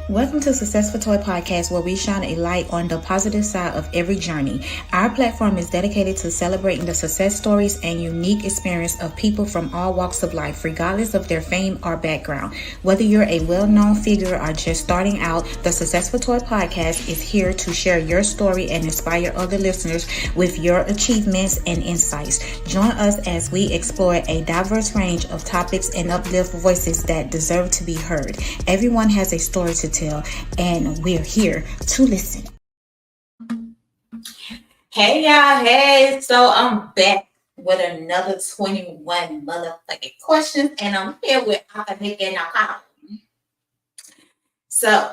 Welcome to Successful Toy Podcast, where we shine a light on the positive side of every journey. Our platform is dedicated to celebrating the success stories and unique experience of people from all walks of life, regardless of their fame or background. Whether you're a well-known figure or just starting out, the Successful Toy Podcast is here to share your story and inspire other listeners with your achievements and insights. Join us as we explore a diverse range of topics and uplift voices that deserve to be heard. Everyone has a story to tell, and we're here to listen. Hey y'all, hey, so I'm back with another 21 motherfucking questions, and I'm here with Nikki and Nicole. So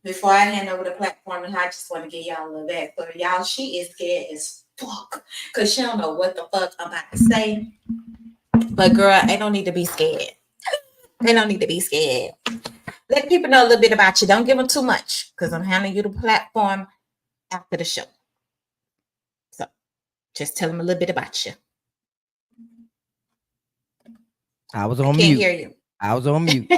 before I hand over the platform, I just want to give y'all a little backstory. Y'all, she is scared as fuck because she don't know what the fuck I'm about to say. But girl, they don't need to be scared. They don't need to be scared. Let people know a little bit about you. Don't give them too much because I'm handing you the platform after the show. So just tell them a little bit about you. I was on Can't mute. hear you. I was on mute.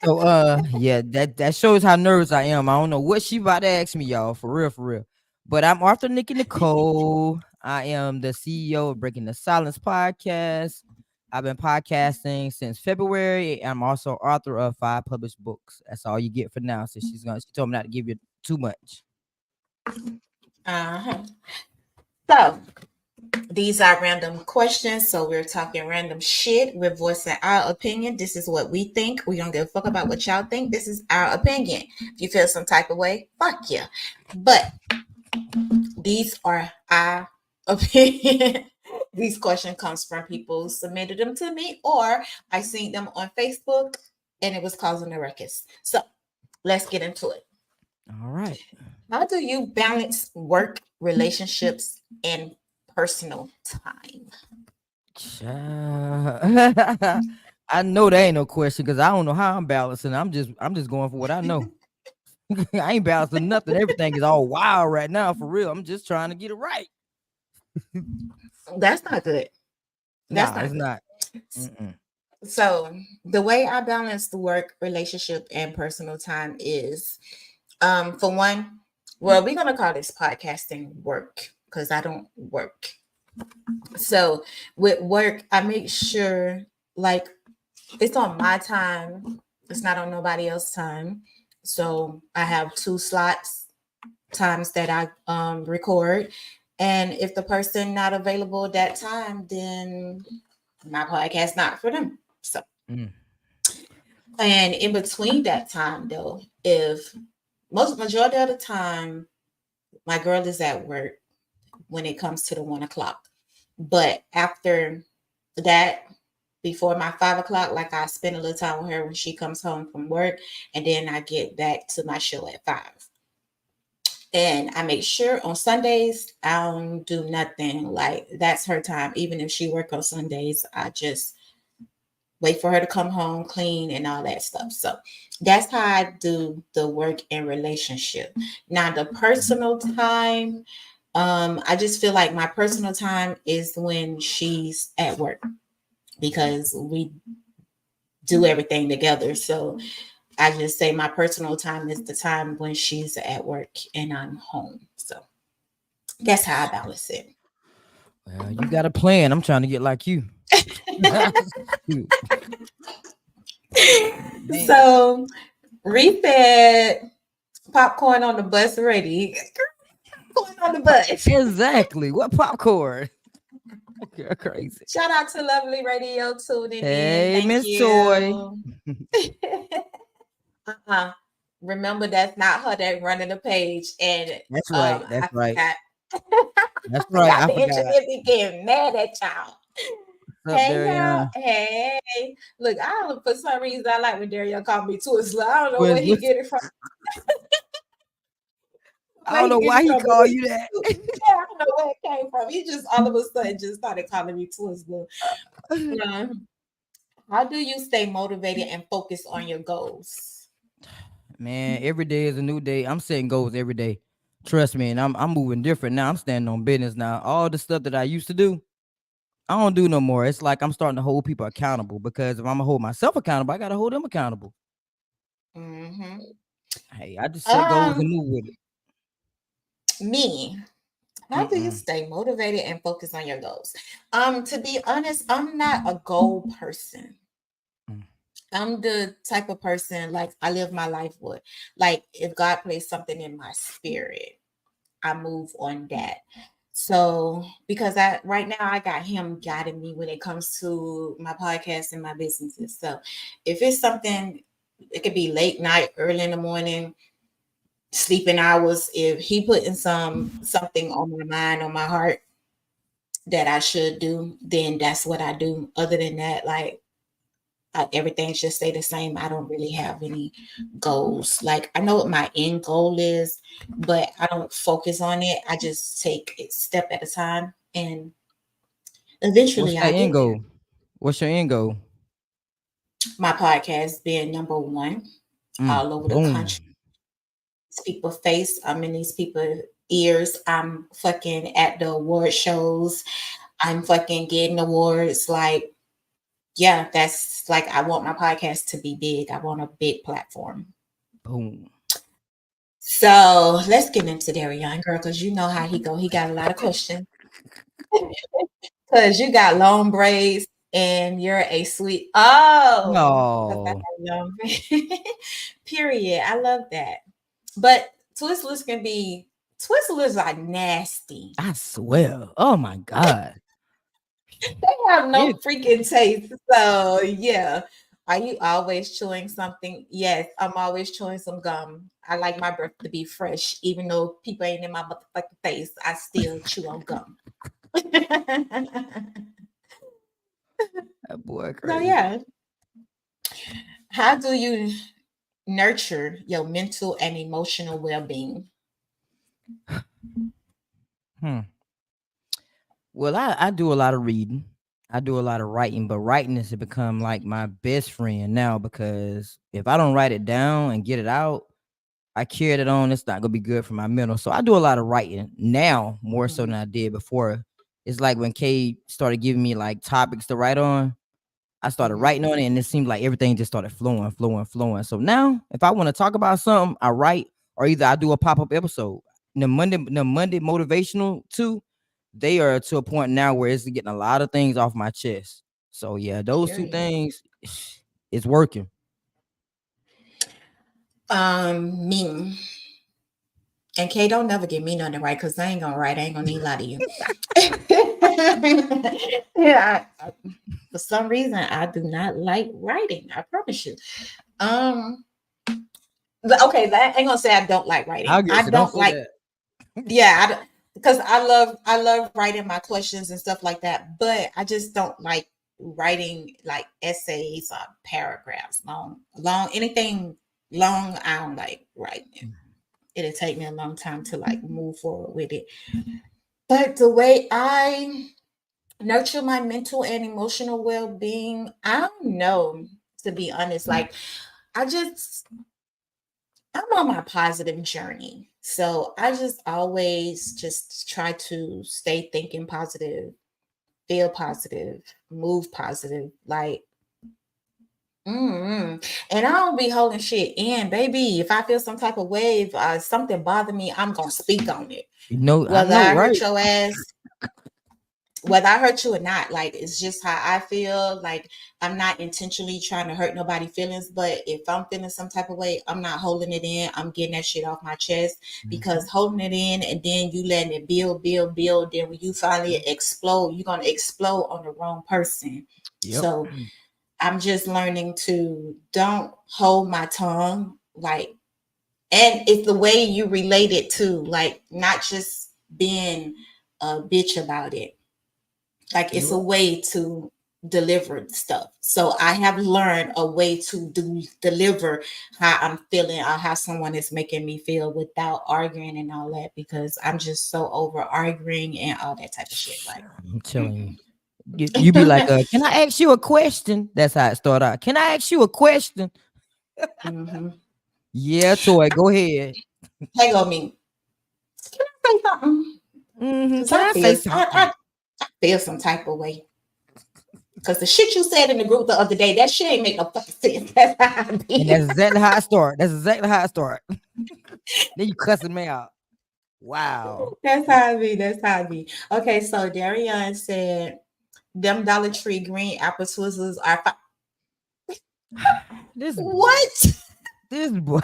So yeah, that shows how nervous I am. I don't know what she about to ask me, y'all. For real. But I'm Arthur Nikki Nicole. I am the CEO of Breaking the Silence podcast. I've been podcasting since February. I'm also author of 5 published books. That's all you get for now. So she told me not to give you too much. So these are random questions. So we're talking random shit. We're voicing our opinion. This is what we think. We don't give a fuck about what y'all think. This is our opinion. If you feel some type of way, fuck you. But these are our opinion. These questions comes from people who submitted them to me, or I seen them on Facebook and it was causing a ruckus. So let's get into it. All right. How do you balance work, relationships, and personal time? I know that ain't no question because I don't know how I'm balancing. I'm just going for what I know. I ain't balancing nothing. Everything is all wild right now, for real. I'm just trying to get it right. That's not good. It's not. Mm-mm. So the way I balance the work, relationship, and personal time is, for one, well, we're gonna call this podcasting work because I don't work. So with work, I make sure like it's on my time. It's not on nobody else's time. So I have 2 slots times that I record. And if the person not available at that time, then my podcast not for them. So and in between that time though, if majority of the time my girl is at work when it comes to the 1 o'clock. But after that, before my 5 o'clock, like I spend a little time with her when she comes home from work, and then I get back to my show at 5. And I make sure on Sundays I don't do nothing. Like that's her time. Even if she work on Sundays, I just wait for her to come home, clean, and all that stuff. So that's how I do the work and relationship. Now the personal time, I just feel like my personal time is when she's at work because we do everything together. So I just say my personal time is the time when she's at work and I'm home. So that's how I balance it. Well, you got a plan. I'm trying to get like you. So reset popcorn on the bus ready. Popcorn on the bus. Exactly. What popcorn? Crazy. Shout out to Lovely Radio tuning hey, in. Thank Miss you. Toy. Remember, that's not her that running the page. And that's right. That's I right. forgot. That's right. I the forgot. engineer be getting mad at y'all. Hey there, y'all. Hey. Look, I don't know, for some reason I like when Dario called me Twizzler. I don't know where he get it from. I don't know why he called you that. Yeah, I don't know where it came from. He just all of a sudden just started calling me Twizzler. How do you stay motivated and focused on your goals? Man, every day is a new day. I'm setting goals every day. Trust me, and I'm moving different now. I'm standing on business now. All the stuff that I used to do, I don't do no more. It's like I'm starting to hold people accountable because if I'm gonna hold myself accountable, I gotta hold them accountable. Mm-hmm. Hey, I just set goals and Um, move with it. me. How do you Mm-mm. stay motivated and focus on your goals? To be honest, I'm not a goal person. Mm. I'm the type of person like I live my life with. Like if God placed something in my spirit, I move on that. So because I right now I got him guiding me when it comes to my podcast and my businesses. So if it's something, it could be late night, early in the morning, sleeping hours. If he putting something on my mind, on my heart that I should do, then that's what I do. Other than that, like everything should stay the same. I don't really have any goals. Like I know what my end goal is, but I don't focus on it. I just take it step at a time, and What's eventually that I end get there. goal? What's your end goal? My podcast being number one all over the country. Boom. People face. I'm in these people ears. I'm fucking at the award shows. I'm fucking getting awards. Like, yeah, that's like I want my podcast to be big. I want a big platform. Boom. So let's get into Darion, girl, because you know how he go. He got a lot of questions. Because you got long braids and you're a sweet. Oh, because I No. have long braids. Period. I love that. But twistlers can be twistlers are nasty. I swear. Oh my God. They have no It freaking taste. So yeah. Are you always chewing something? Yes, I'm always chewing some gum. I like my breath to be fresh, even though people ain't in my motherfucking face. I still chew on gum. that boy So crazy. yeah, how do you nurture your mental and emotional well-being? Hmm. Well, I do a lot of reading. I do a lot of writing, but writing has become like my best friend now because if I don't write it down and get it out, I carry it on. It's not gonna be good for my mental. So I do a lot of writing now, more so than Mhm. I did before. It's like when Kay started giving me like topics to write on, I started Mhm. writing on it, and it seemed like everything just started flowing, flowing, flowing. So now, if I want to talk about something, I write, or either I do a pop up episode. The Monday motivational too, they are to a point now where it's getting a lot of things off my chest. So yeah, those two Period. things, it's working. Me. And Kay, don't never give me nothing right because I ain't gonna write. I ain't gonna need a lot of you. Yeah, for some reason, I do not like writing. I promise you. Um, okay, I ain't gonna say I don't like writing. I guess I so. Don't don't say like, that. yeah, because I love writing my questions and stuff like that. But I just don't like writing like essays or paragraphs, long anything long. I don't like writing it. It'll take me a long time to like move forward with it. But the way I nurture my mental and emotional well-being, I don't know, to be honest. Like I just I'm on my positive journey. So I just always just try to stay thinking positive, feel positive, move positive. Like and I don't be holding shit in, baby. If I feel some type of way, if something bother me, I'm gonna speak on it. I Whether know, I hurt right? your ass, whether I hurt you or not, like it's just how I feel. Like I'm not intentionally trying to hurt nobody's feelings, but if I'm feeling some type of way, I'm not holding it in. I'm getting that shit off my chest because Mhm. holding it in and then you letting it build, build, build. Then when you finally explode, you're gonna explode on the wrong person. Yep. So I'm just learning to don't hold my tongue, like, and it's the way you relate it to, like, not just being a bitch about it, like You it's a right. way to deliver stuff. So I have learned a way to deliver how I'm feeling or how someone is making me feel without arguing and all that, because I'm just so over arguing and all that type of shit. Like, I'm telling you. You be like, can I ask you a question? That's how it start out. Can I ask you a question? mm-hmm. Yeah, Toy, go ahead. Hang on me. Can I say something? Because Can I say I something? feel some type of way. Cause the shit you said in the group the other day, that shit ain't make no fucking sense. That's how I And be. that's exactly how I start. That's exactly how I start. Then you cussing me out. Wow. That's how I be. That's how I be. Okay, so Darian said them Dollar Tree green apple Twizzlers are This boy. what? This boy.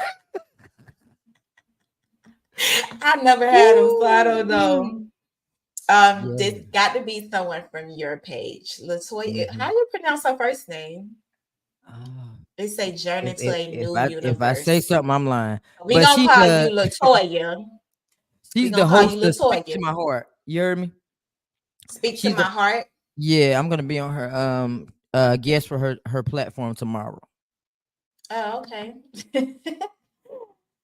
I never had them, so I don't know. Ooh. This Yeah. got to be someone from your page. Latoya, how Mhm. you pronounce her first name? Ah. They say If journey to if a if new I if I say universe. something, I'm lying. We But gonna call you Latoya. We she's gonna the call you host of Speak Latoya. to My Heart. You heard me? Speak to She's my the heart. Yeah, I'm gonna be on her guest for her platform tomorrow. Oh, okay.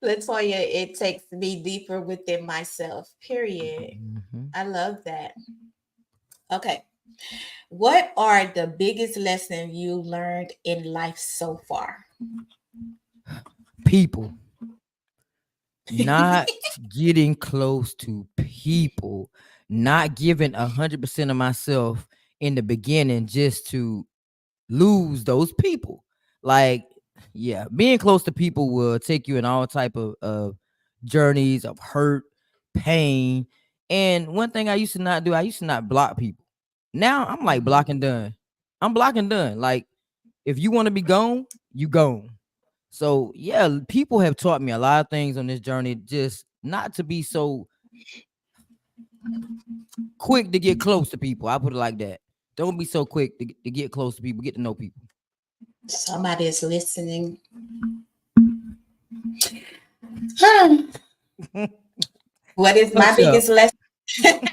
Latoya, it takes me deeper within myself. Period. Mhm. I love that. Okay. What are the biggest lessons you learned in life so far? People. Not getting close to people, not giving 100% of myself in the beginning just to lose those people. Like, yeah, being close to people will take you in all type of journeys of hurt, pain. And one thing I used to not do, I used to not block people. Now I'm like Mhm. blocking done. I'm blocking done. Like, if you want to be gone, you gone. So yeah, people have taught me a lot of things on this journey, just not to be so quick to get close to people. I put it like that. Don't be so quick to get close to people, get to know people. Somebody is listening. Huh. What is my Hush up. biggest lesson?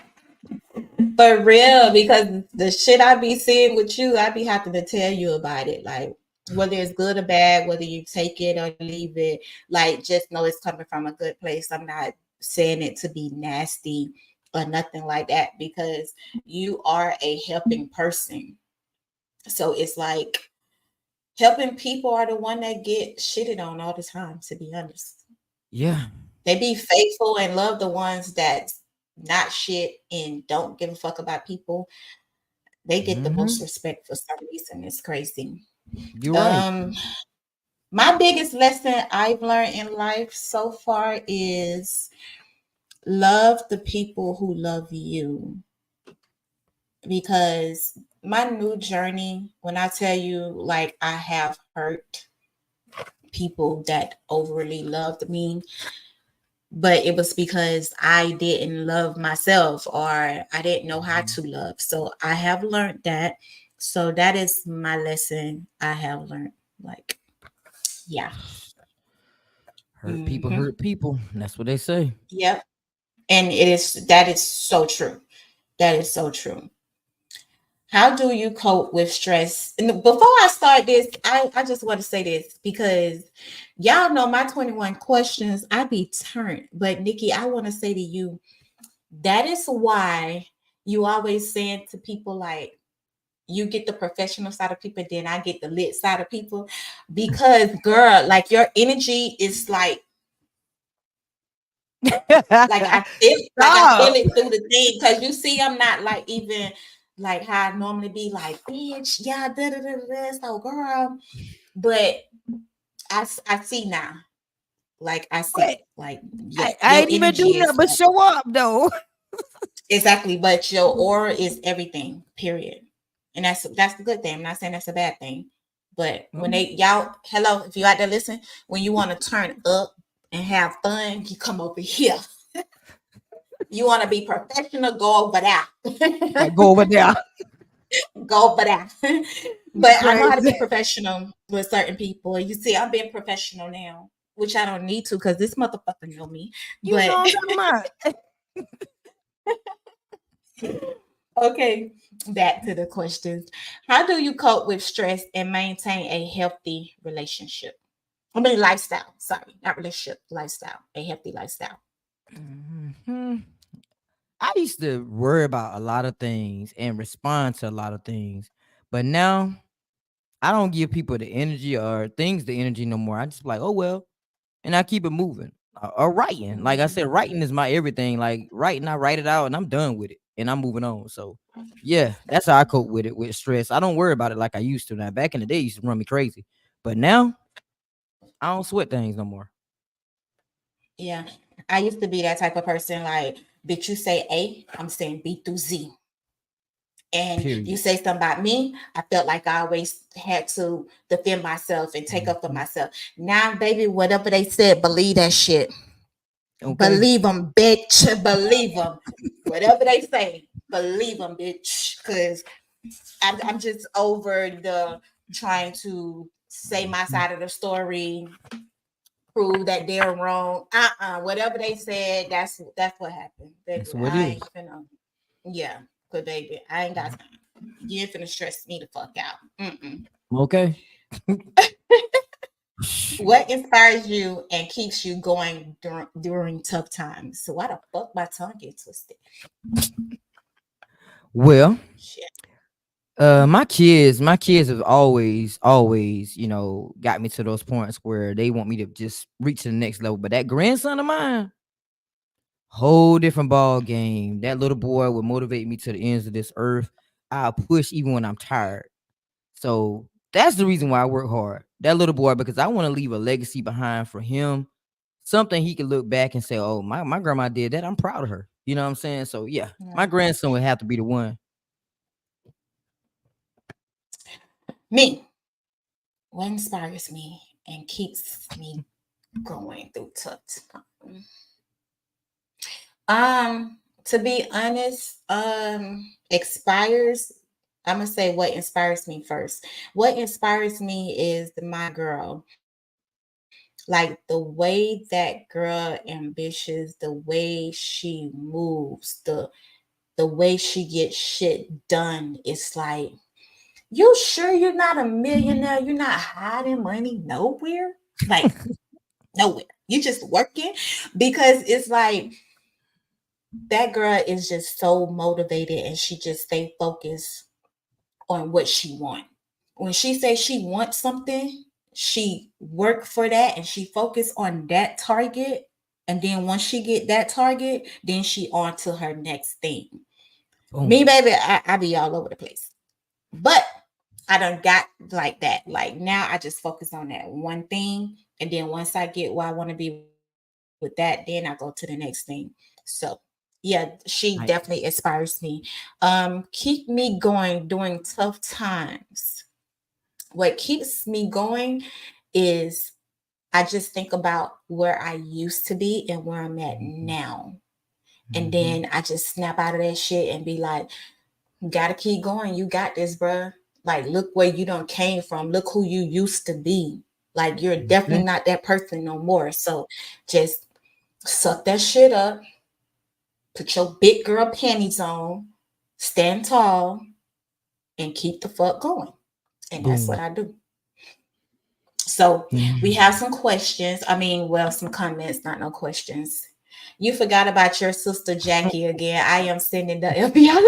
For real, because the shit I be seeing with you, I be having to tell you about it. Like whether it's good or bad, whether you take it or leave it, like just know it's coming from a good place. I'm not saying it to be nasty or nothing like that because you are a helping person. So it's like helping people are the one that get shitted on all the time, to be honest. Yeah. They be faithful and love the ones that's not shit and don't give a fuck about people. They get the most Hmm. respect for some reason. It's crazy. You're right. Um, my biggest lesson I've learned in life so far is love the people who love you. Because my new journey, when I tell you, like, I have hurt people that overly loved me, but it was because I didn't love myself or I didn't know how Mhm. to love. So I have learned that. So that is my lesson I have learned. Like, yeah. Hurt people Hmm. hurt people. That's what they say. Yep. And that is so true. That is so true. How do you cope with stress? And before I start this, I just want to say this because y'all know my 21 questions, I be turned. But Nikki, I want to say to you, that is why you always saying to people like you get the professional side of people, then I get the lit side of people. Because girl, like your energy is like I feel Stop. it through the thing. Cause you see, I'm not like even like how I normally be like, bitch, yeah, da da da da. So girl, but I see now. Like I Wait, see, like yeah, I your ain't even do energy nothing is but show up though. exactly, but your aura is everything, period. And that's the good thing. I'm not saying that's a bad thing. But when Mm. they y'all, hello, if you out there listen, when you want to turn up and have fun, you come over here. You want to be professional, go over I there. go over there. Go over there. You But I know how to crazy. be professional with certain people. You see, I'm being professional now, which I don't need to because this motherfucker know me. You know But what I'm talking about. okay, back to the questions. How do you cope with stress and maintain a healthy relationship? I mean, lifestyle. Sorry, not relationship, lifestyle. A healthy lifestyle. Mhm. I used to worry about a lot of things and respond to a lot of things, but now I don't give people the energy or things the energy no more. I just like, oh well, and I keep it moving. Or writing, like I Mhm. said, writing is my everything. Like writing, I write it out and I'm done with it. and I'm moving on. So yeah, that's how I cope with it with stress. I don't worry about it like I used to. Now back in the day, it used to run me crazy, but now I don't sweat things no more. Yeah. I used to be that type of person. Like, bitch, you say A, I'm saying B through Z. And you Period. say something about me, I felt like I always had to defend myself and take up for Mhm. myself. Now, baby, whatever they said, believe that shit. Okay. Believe them, bitch. Believe them. Whatever they say, believe them, bitch. Because I'm just over the trying to say my Mhm. side of the story, prove that they're wrong. Whatever they said, that's what happened, baby. That's what it I is. ain't finna. Yeah, good baby. I ain't got time. You ain't finna stress me the fuck out. Mm-mm. Okay. What inspires you and keeps you going during tough times? So why the fuck my tongue get twisted? Well, Shit. my kids have always, got me to those points where they want me to just reach to the next level. But that grandson of mine, whole different ball game. That little boy would motivate me to the ends of this earth. I'll push even when I'm tired. So that's the reason why I work hard. That little boy, because I want to leave a legacy behind for him, something he could look back and say, "Oh, my grandma did that. I'm proud of her." You know what I'm saying? So yeah, my Yeah. grandson would have to be the one. Me. What inspires me and keeps me going through tough times? To be honest, expires. I'm gonna say what inspires me first. What inspires me is my girl. Like the way that girl ambitious, the way she moves, the way she gets shit done. It's like, you sure you're not a millionaire? You're not hiding money nowhere? Like nowhere. You just working? Because it's like that girl is just so motivated and she just stay focused on what she want. When she says she wants something, she work for that and she focus on that target. And then once she get that target, then she on to her next thing. Me, Boom. baby, I be all over the place. But I done got like that. Like now I just focus on that one thing. And then once I get where I want to be with that, then I go to the next thing. So yeah, she definitely Nice. inspires me. Keep me going during tough times. What keeps me going is I just think about where I used to be and where I'm at Mhm. now. And Mhm. then I just snap out of that shit and be like, you gotta keep going. You got this, bruh. Like, look where you done came from. Look who you used to be. Like, you're definitely Okay. not that person no more. So just suck that shit up. Put your big girl panties on. Stand tall and keep the fuck going. And that's what Boom. I do. So we Mhm. have some questions. I mean, well, some comments, not no questions. You forgot about your sister Jackie again. I am sending the FBI.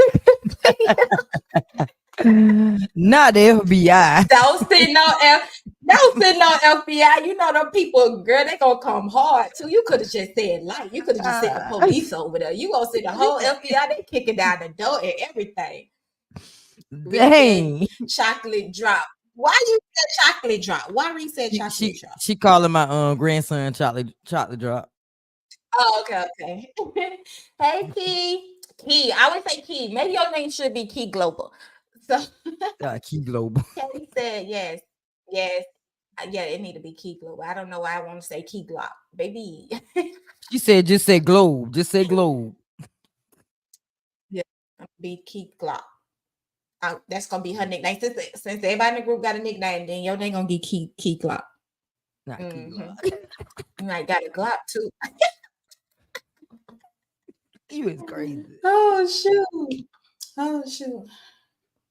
Not the FBI. Don't send no don't send no FBI. You know them people, girl, they gonna come hard too. You could have just said light. You could have just said the Ah. police over there. You gonna send the whole FBI, they kicking down the door and everything. Reese said Dang. chocolate drop. Why you said chocolate drop? Why Reese said She chocolate she drop? she calling my grandson chocolate drop. Oh, okay, okay. Hey Key. Key. I would say Key. Maybe your name should be Key Global. So Key Global. Kelly said yes. Yes. Yeah, it need to be Key Globe. I don't know why I want to say Key Glock. Baby. She said just say globe. Just say globe. Yeah. Be Key Glock. That's gonna be her nickname. Since everybody in the group got a nickname, then your name gonna be Key Glock. Not key Mm-hmm. globe. You might got a Glock too. You is crazy. Oh shoot. Oh shoot. Y'all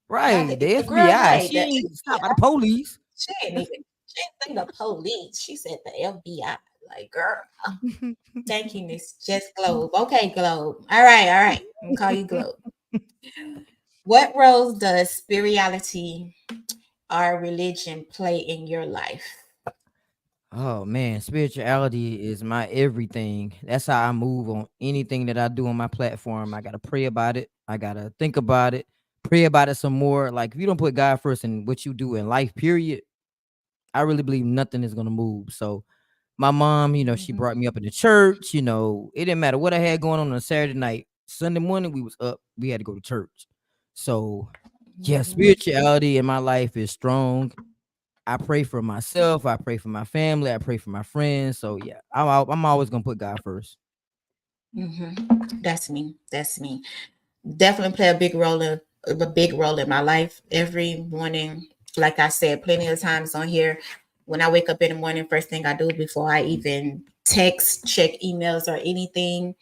Right. The the girl FBI. right. She The ain't stopped by FBI. the police. She ain't even she didn't say the police. She said the FBI. Like girl. Thank you, Miss Just Globe. Okay, Globe. All right, all right. I'm gonna call you Globe. What roles does spirituality or religion play in your life? Oh man, spirituality is my everything. That's how I move on anything that I do on my platform. I gotta pray about it. I gotta think about it, pray about it some more. Like if you don't put God first in what you do in life, period, I really believe nothing is gonna move. So my mom, she Mhm. brought me up in the church. It didn't matter what I had going on a Saturday night. Sunday morning, we was up. We had to go to church. So yeah, Mhm. spirituality in my life is strong. I pray for myself. I pray for my family. I pray for my friends. So yeah, I'm always gonna put God first. That's me. That's me. Definitely play a big role in my life every morning. Like I said, plenty of times on here, when I wake up in the morning, first thing I do before I even text, check emails or anything,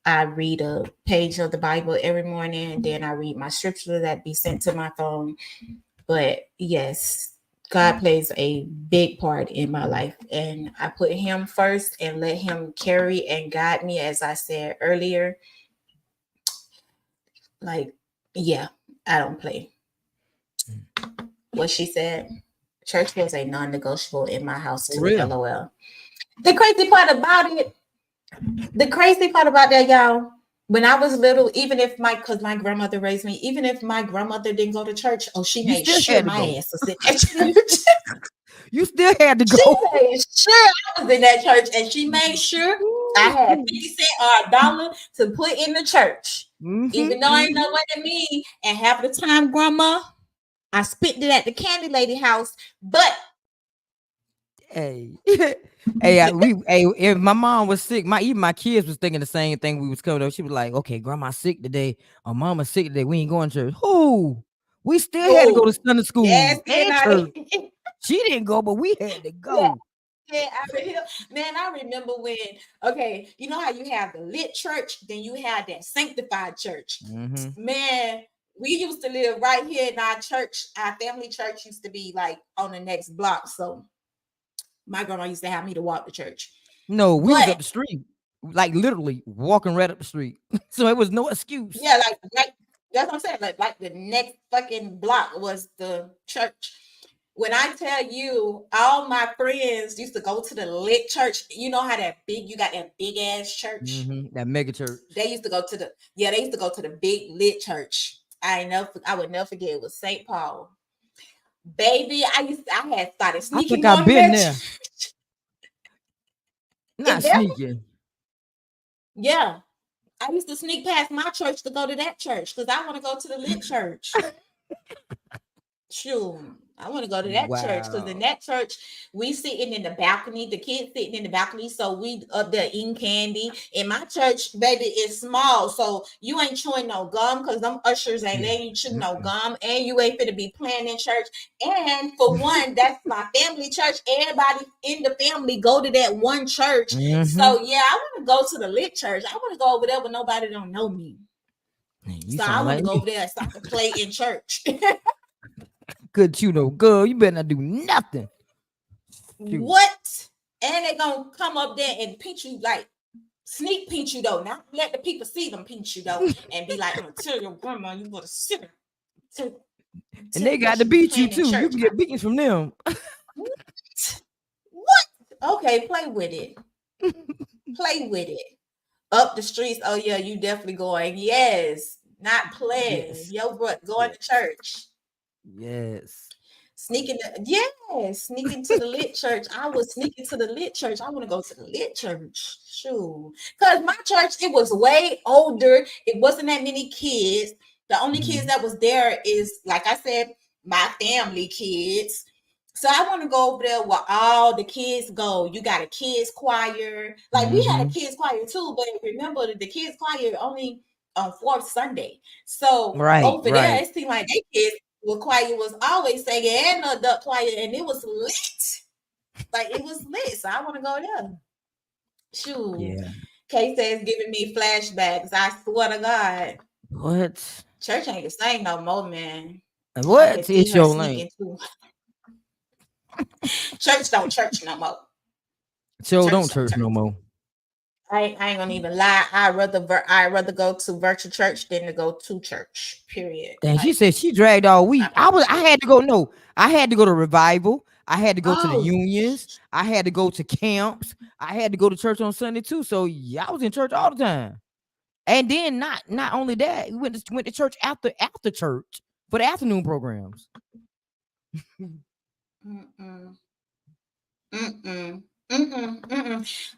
I read a page of the Bible every morning. And then I read my scripture that be sent to my phone. But yes, God plays a big part in my life, and I put Him first and let Him carry and guide me. As I said earlier, like, yeah, I don't play. What she said, church was a non-negotiable in my house For too. real. LOL. The crazy part about it, the crazy part about that, y'all, when I was little, even if because my grandmother raised me, even if my grandmother didn't go to church, oh, she You made still sure had to my go. ass was in that church. You still had to She go. made sure I was in that church, and she made sure I had 50 cents or $1 to put in the church. Mm-hmm, Even though I ain't know mm-hmm. what it mean. And half the time, grandma, I spent it at the candy lady house. But Hey, hey, if my mom was sick, even my kids was thinking the same thing. We was coming up. She was like, "Okay, grandma's sick today, or mama's sick today. We ain't going to church." Who? We still had to go to oh, Sunday yes, school and and I church. She didn't go, but we had to yeah, go. yeah, man, I remember when, okay, you know how you have the lit church, then you have that sanctified church. Mm-hmm. Man, we used to live right here in our church. Our family church used to be like on the next block. So my grandma used to have me to walk to church. No, we was But up the street, like literally walking right up the street. So it was no excuse. yeah, like that's what I'm saying. Like the next fucking block was the church. When I tell you, all my friends used to go to the lit church. You know how you got that big ass church. Mm-hmm. That mega church. They used to go to they used to go to the big lit church. I would never forget. It was St. Paul. Baby, I had started I think sneaking I've going to been that there. church. Not And then, sneaking. yeah, I used to sneak past my church to go to that church because I want to go to the lit church. Sure. I want to go to that church because in Wow. that church, we sitting in the balcony, the kids sitting in the balcony. So we up there eating candy. In my church, baby, it's small. So you ain't chewing no gum because them ushers ain't letting you chew no Mm-mm. gum. And you ain't finna be playing in church. And for one, that's my family church. Everybody in the family go to that one church. Mm-hmm. So yeah, I want to go to the lit church. I want to go over there where nobody don't know me. Man, you So I sound want like to go me. over there so I can play in church. Good you know, girl. You better not do nothing. Shoot. What? And they gonna come up there and pinch you, like sneak pinch you though. Not let the people see them pinch you though, and be like, I'm gonna tell your grandma you better sit her. Tell, And tell they her you got to should be beat you playing in too. You church. can get beatings from them. What? Okay, play with it. Play with it. Up the streets. Oh yeah, you definitely going. Yes, not playing. Yes. Yo, bro, going to Yes. church. Yes. Sneaking to the lit church. I was sneaking to the lit church. I want to go to the lit church. Shoot. Because my church, it was way older. It wasn't that many kids. The only kids Mhm. that was there is, like I said, my family kids. So I want to go over there where all the kids go. You got a kids choir. Like we had a Mhm. kids choir too, but remember the kids choir only on fourth Sunday. So Right. over there, Right. it seemed like they kids well, choir was always singing and the adult choir, and it was lit. Like it was lit. So I want to go there. Shoot. Yeah. Kay says giving me flashbacks. I swear to God. What? Church ain't the same no more, man. I can What see is her your lane? sneaking too. Church don't church no more. So don't Church don't church church. no more. I ain't gonna even lie. I rather go to virtual church than to go to church. Period. And she Like said she dragged all I week. I prefer was. I church. had to go. No, I had to go to revival. I had to go to the Oh, unions. I had to go to camps. I had to go to church on Sunday too. So yeah, I was in church all the time. And then not only that, we went to church after church for the afternoon programs. mm-mm, mm-mm, mm-mm, mm-mm.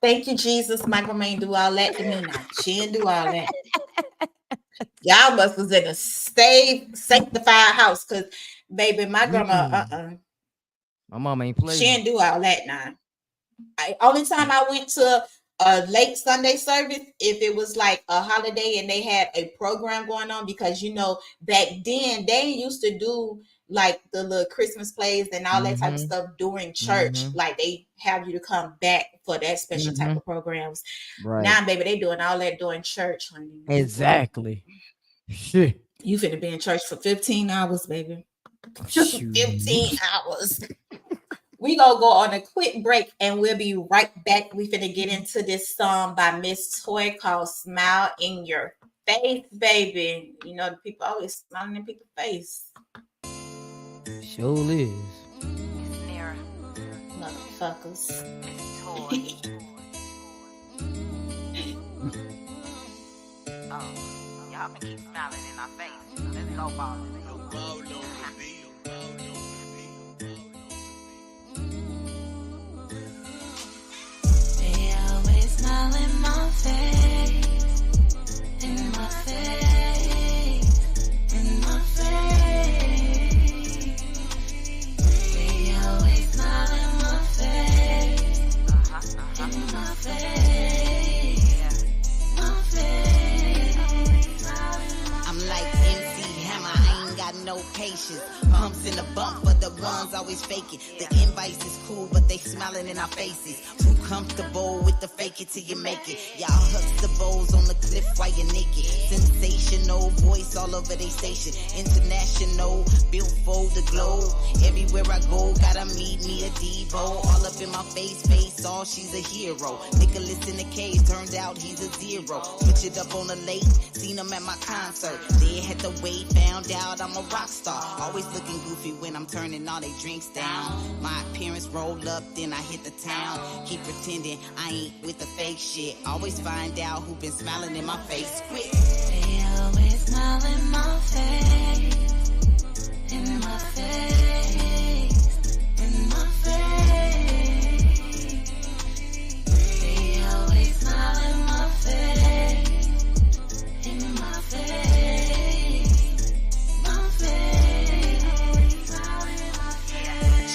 Thank you, Jesus. My grandma ain't do all that to me now. She didn't do all that. Y'all must was in a sanctified house, cause baby, my grandma, My mom ain't she play. didn't do all that now. Only time I went to a late Sunday service if it was like a holiday and they had a program going on, because back then they used to do like the little Christmas plays and all that type of stuff during church. Like they have you to come back for that special type of programs. Right. Now, baby, they doing all that during church, honey. Exactly. Shit. You finna be in church for 15 hours, baby. Shoot. 15 hours. We gonna go on a quick break and we'll be right back. We finna get into this song by Miss Toy called Smile in Your Face, baby. You know, the people always smiling in people's face. Sure is. Motherfuckers. Y'all been keep smiling in our face. Let's go, ball. They always smile in my face, in my face, in my face. They always smile in my face, in my face, my face. I'm like MC Hammer, I ain't got no patience. Bumps in the bump, but the ones always fake it. The invites is cool, but they smiling in our faces. Too comfortable with the fake it till you make it. Y'all hucks the bowls on the cliff while you're naked. Sensational voice all over they station. International, built for the globe. Everywhere I go, gotta meet me a Devo. All up in my face, all she's a hero. Nicholas in the cave, turned out he's a zero. Switch it up on the late, seen him at my concert. They had to wait, found out I'm a rock star. Always looking goofy when I'm turning all they drinks down. My appearance roll up, then I hit the town. Keep pretending I ain't with the fake shit. Always find out who been smiling in my face. Quick. They always smile in my face, in my face, in my face. They always smile in my face, in my face, my face.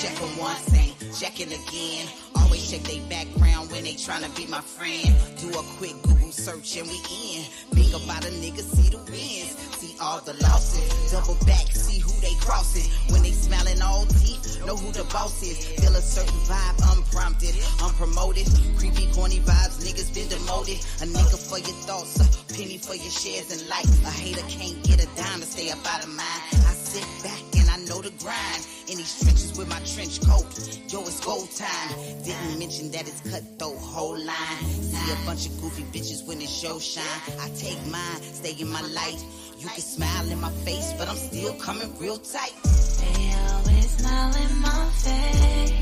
Check them once, ain't checking again. Always check they background when they tryna be my friend. Do a quick Google search and we in. Think about a nigga, see the wins, see all the losses. Double back, see who they crossing. When they smiling all teeth, know who the boss is. Feel a certain vibe, unprompted, unpromoted. Creepy, corny vibes, niggas been demoted. A nigga for your thoughts, a penny for your shares in life. A hater can't get a dime to stay up out of mine. I sit back and I know the grind. In these trenches with my trench coat, yo, it's go time. Didn't mention that it's cutthroat, whole line. See a bunch of goofy bitches when it's show shine. I take mine, stay in my light. You can smile in my face, but I'm still coming real tight. They always smile in my face,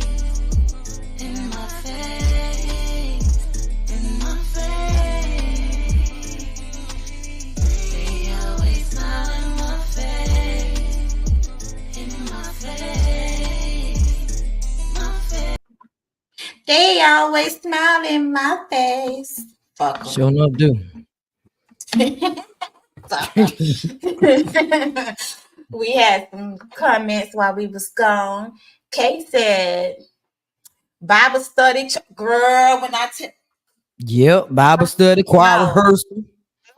in my face, in my face. They always smile in my face, in my face, my face. They always smile in my face. Fuck 'em. Sure enough, do. We had some comments while we was gone. Kay said, Bible study, girl, when Yep, Bible study, choir Wow. rehearsal.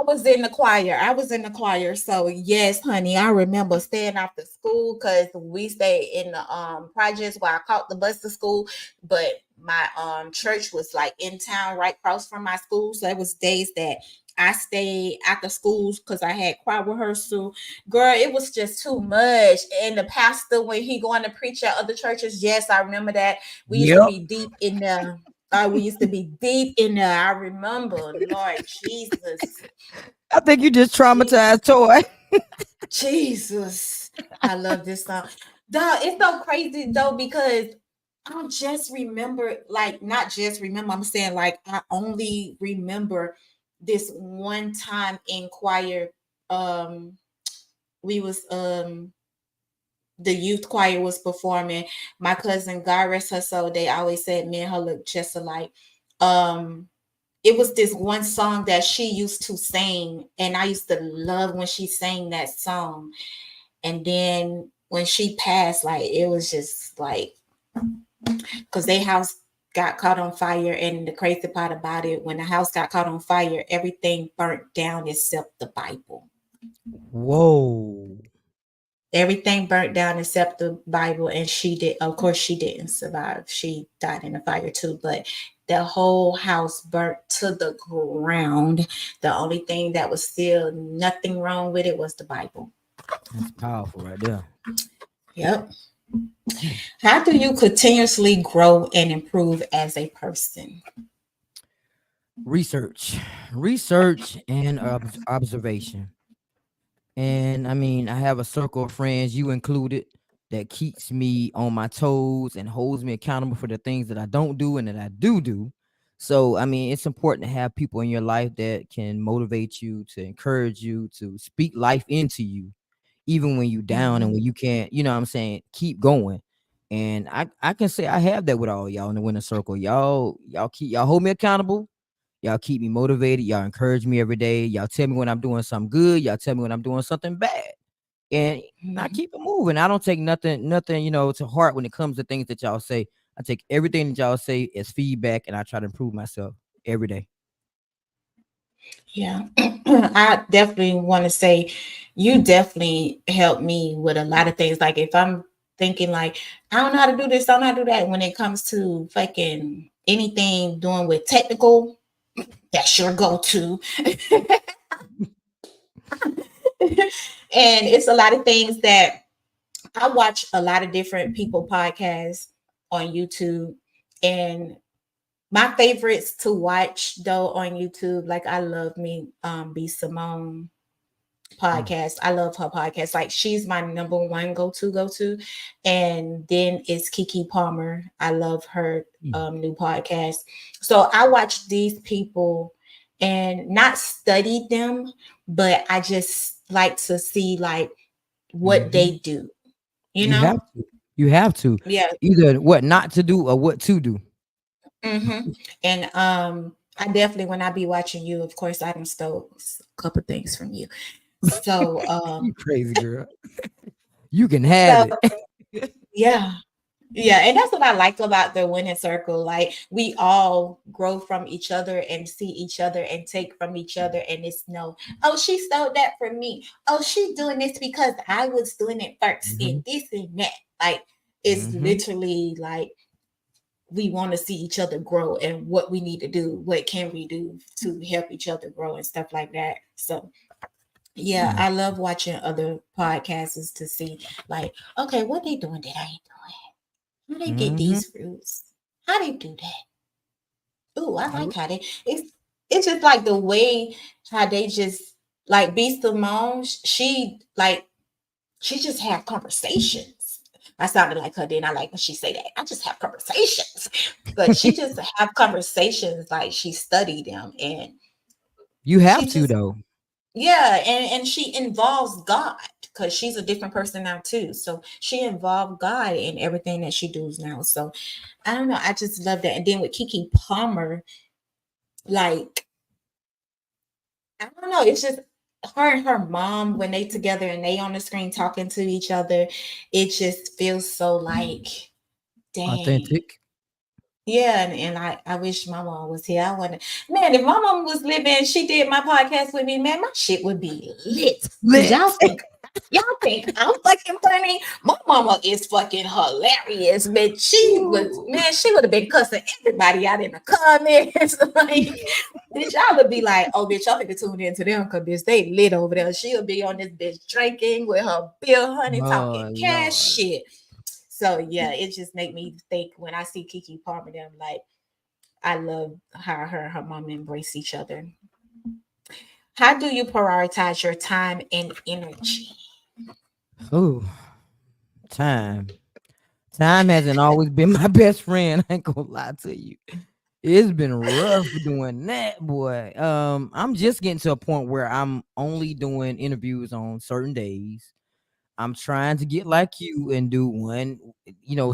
I was in the choir. So yes, honey, I remember staying after school because we stayed in the projects where I caught the bus to school, but my church was like in town right across from my school. So it was days that I stayed after schools because I had choir rehearsal. Girl, it was just too much. And the pastor, when he going to preach at other churches, yes, I remember that. We used to be deep in there. I remember, Lord Jesus. I think you just traumatized Toy. Jesus. I love this song. Dog, it's so crazy though because I just remember, like, not just remember. I'm saying, like, I only remember this one time in choir. Um, we was the youth choir was performing. My cousin, God rest her soul, they always said me and her look just alike. Um, it was this one song that she used to sing, and I used to love when she sang that song. And then when she passed, like it was just like because their house got caught on fire, and the crazy part about it, when the house got caught on fire, everything burnt down except the Bible. Whoa. Everything burnt down except the Bible, and she did. Of course, she didn't survive. She died in the fire too. But the whole house burnt to the ground. The only thing that was still nothing wrong with it was the Bible. That's powerful right there. Yep. How do you continuously grow and improve as a person? Research, and observation. And I mean, I have a circle of friends, you included, that keeps me on my toes and holds me accountable for the things that I don't do and that I do. So, I mean, it's important to have people in your life that can motivate you, to encourage you, to speak life into you, even when you down and Mhm. when you can't, you know what I'm saying, keep going. And I can say I have that with all y'all in the winner circle. Y'all hold me accountable. Y'all keep me motivated. Y'all encourage me every day. Y'all tell me when I'm doing something good. Y'all tell me when I'm doing something bad. And I Mhm. keep it moving. I don't take nothing, to heart when it comes to things that y'all say. I take everything that y'all say as feedback, and I try to improve myself every day. Yeah, I definitely want to say you definitely helped me with a lot of things. Like if I'm thinking like I don't know how to do this, I don't know how to do that. When it comes to fucking anything doing with technical, that's your go-to. And it's a lot of things that I watch a lot of different people podcasts on YouTube, and my favorites to watch though on YouTube, like I love me be Simone Mm, podcast. I love her podcast. Like she's my number one go to. And then it's Kiki Palmer. I love her mm, new podcast. So I watch these people and not study them, but I just like to see like what mhm. they do, you You have know? to. You have to. Yeah. Either what not to do or what to do. And I definitely when I be watching you, of course I done stole a couple things from you. So You crazy girl. You can have so it. yeah. Yeah, and that's what I like about the winning circle. Like we all grow from each other and see each other and take from each other. And it's no, oh, she stole that from me. Oh, she's doing this because I was doing it first Mhm, and this and that. Like it's mhm. literally like we want to see each other grow and what we need to do, what can we do to help each other grow and stuff like that. So yeah, Yeah. I love watching other podcasts to see like, okay, what they doing that I ain't doing? How they get Mhm. these fruits? How they do that? Ooh, I I like how they it's just like the way how they just like Beast Simone, she like she just have conversations. I sounded like her, then I like when she say that. I just have conversations. But she just have conversations like she studied them and You have she to just though. yeah, and she involves God because she's a different person now too. So she involved God in everything that she does now. So I don't know. I just love that. And then with Kiki Palmer, like I don't know. It's just her and her mom when they together and they on the screen talking to each other. It just feels so like, dang. Authentic. Yeah, and I wish my mom was here. I want to, man, if my mom was living, she did my podcast with me, man, my shit would be lit. Cause Lit. y'all think I'm fucking funny. My mama is fucking hilarious, but she was, Ooh. man, she would have been cussing everybody out in the comments. Like, bitch, y'all would be like, oh, bitch, y'all finna tune into them because bitch, they lit over there. She'll be on this bitch drinking with her Bill Honey talking Oh cash Lord. shit. So yeah, it just make me think when I see Kiki Palmer, them like I love how her mom embrace each other. How do you prioritize your time and energy? Ooh. Time. Time hasn't always been my best friend. I ain't gonna lie to you. It's been rough doing that, boy. I'm just getting to a point where I'm only doing interviews on certain days. I'm trying to get like you and do one,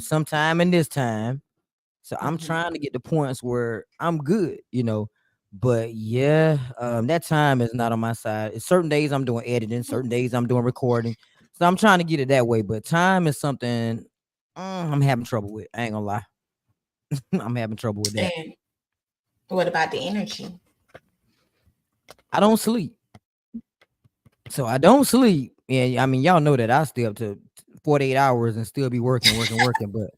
sometime in this time. So I'm Mhm. trying to get the points where I'm good, But yeah, that time is not on my side. It's certain days I'm doing editing, certain days I'm doing recording. So I'm trying to get it that way. But time is something I'm having trouble with. I ain't gonna lie. I'm having trouble with that. And what about the energy? I don't sleep. So I don't sleep. Yeah, I mean, y'all know that I stay up to 48 hours and still be working. But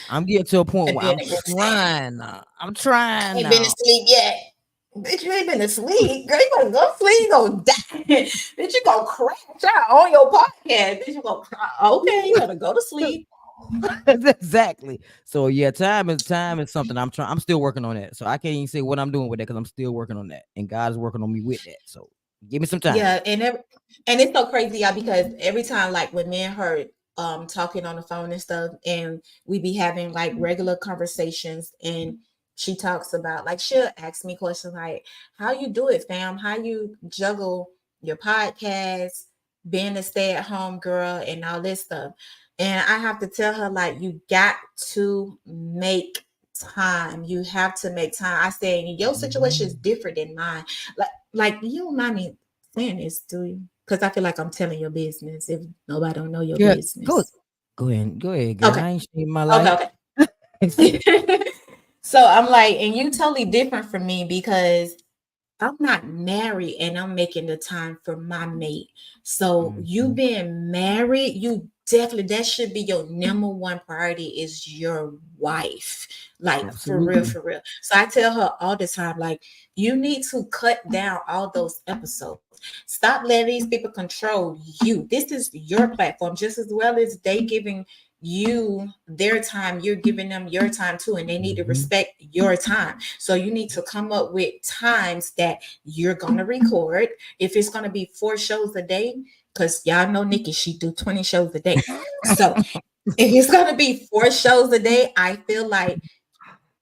I'm getting to a point And where then I'm again, trying now. I'm trying ain't been now. asleep yet. Bitch, you ain't been asleep. Girl, you gonna go sleep, you gonna die. Bitch, you gonna crash out on your podcast. Bitch, you gonna cry. Okay, you better go to sleep. Exactly. So yeah, time is something I'm still working on that. So I can't even say what I'm doing with that because I'm still working on that. And God is working on me with that. So give me some time. Yeah, and it's so crazy, y'all, because every time, like when me and her talking on the phone and stuff, and we be having like regular conversations, and she talks about, like, she'll ask me questions like, how you do it, fam? How you juggle your podcast, being a stay-at-home girl, and all this stuff. And I have to tell her, like, you got to make time. You have to make time. I say, your situation is different than mine. Like you don't mind me saying this, do you? Because I feel like I'm telling your business if nobody don't know your Yeah, go business. go ahead, girl. Okay. I ain't shaving my Okay. life. Okay. So I'm like, and you totally different from me because I'm not married and I'm making the time for my mate. So you Mhm. being married, you definitely, that should be your number one priority, is your wife. Like for real, Absolutely. for real. So I tell her all the time, like, you need to cut down all those episodes. Stop letting these people control you. This is your platform, just as well as they giving you their time, you're giving them your time too, and they need to Mhm. respect your time. So you need to come up with times that you're gonna record. If it's gonna be 4 shows a day, because y'all know Nikki, she do 20 shows a day. So if it's gonna be 4 shows a day, I feel like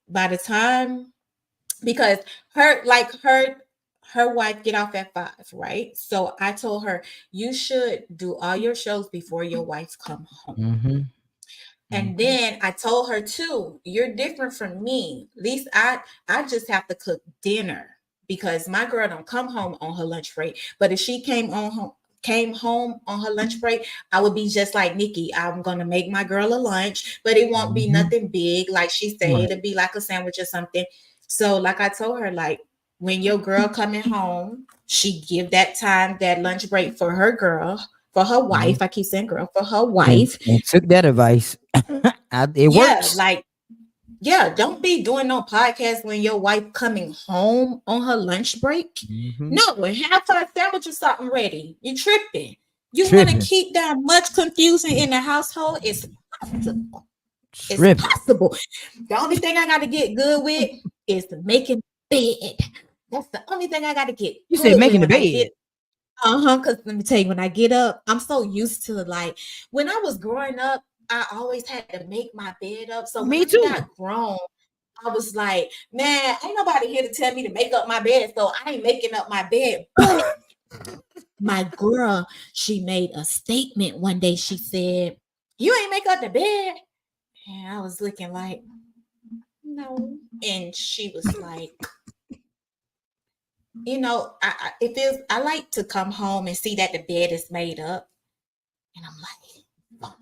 by the time, because her wife get off at 5, right? So I told her, you should do all your shows before your wife come home. Mhm. And Mhm. then I told her too, you're different from me. At least I just have to cook dinner because my girl don't come home on her lunch break. But if she came home on her lunch break, I would be just like Nikki. I'm gonna make my girl a lunch, but it won't be Mhm. nothing big, like she said. Right. It'll be like a sandwich or something. So, like I told her, like when your girl coming home, she give that time, that lunch break for her girl, for her Mhm. wife. I keep saying girl, for her And wife. and took that advice. It Yeah, works. like, yeah, don't be doing no podcast when your wife coming home on her lunch break. Mhm. No, have her sandwich or something ready. You tripping. You want to Tripping. keep that much confusion in the household? It's possible. It's Tripping. possible. The only thing I got to get good with is making bed. That's the only thing I got to get You said good with making the when I get. bed. Because let me tell you, when I get up, I'm so used to, like, when I was growing up, I always had to make my bed up. So when Me I too. got grown, I was like, man, ain't nobody here to tell me to make up my bed. So I ain't making up my bed. But my girl, she made a statement one day. She said, you ain't make up the bed. And I was looking like, no. And she was like, it feels, I like to come home and see that the bed is made up. And I'm like, fuck.